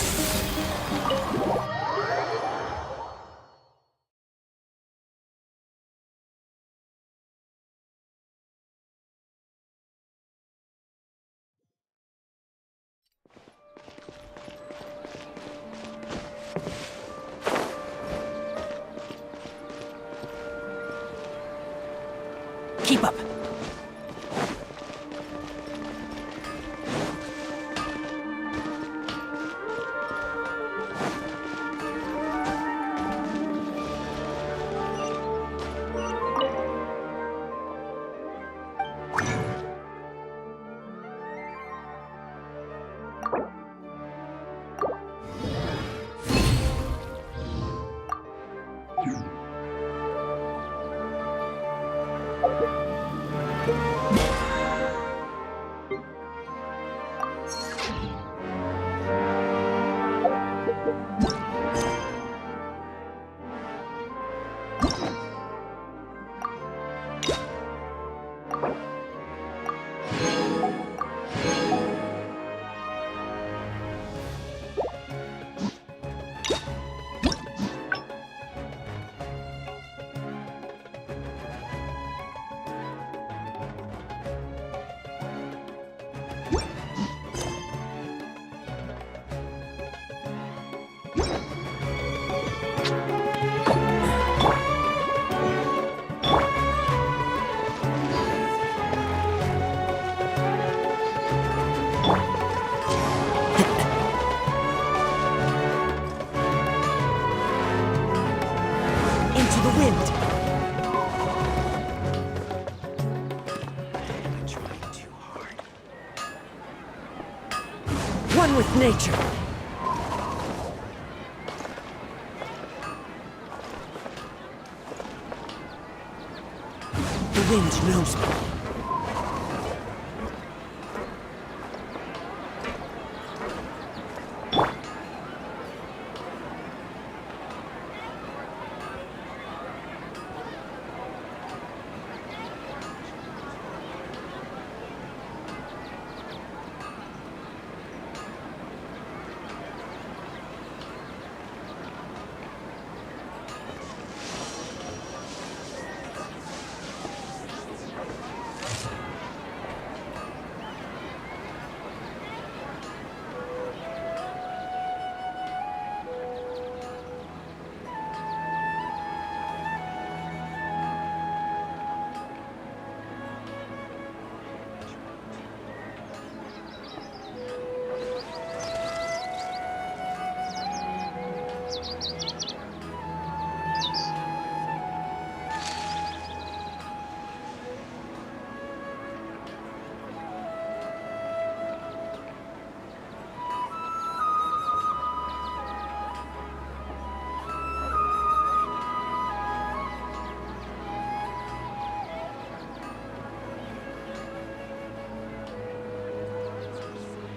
O: Keep up. One with nature. The wind knows me.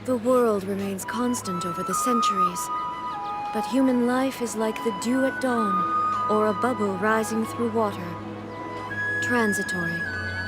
M: The world remains constant over the centuries, but human life is like the dew at dawn, or a bubble rising through water. Transitory.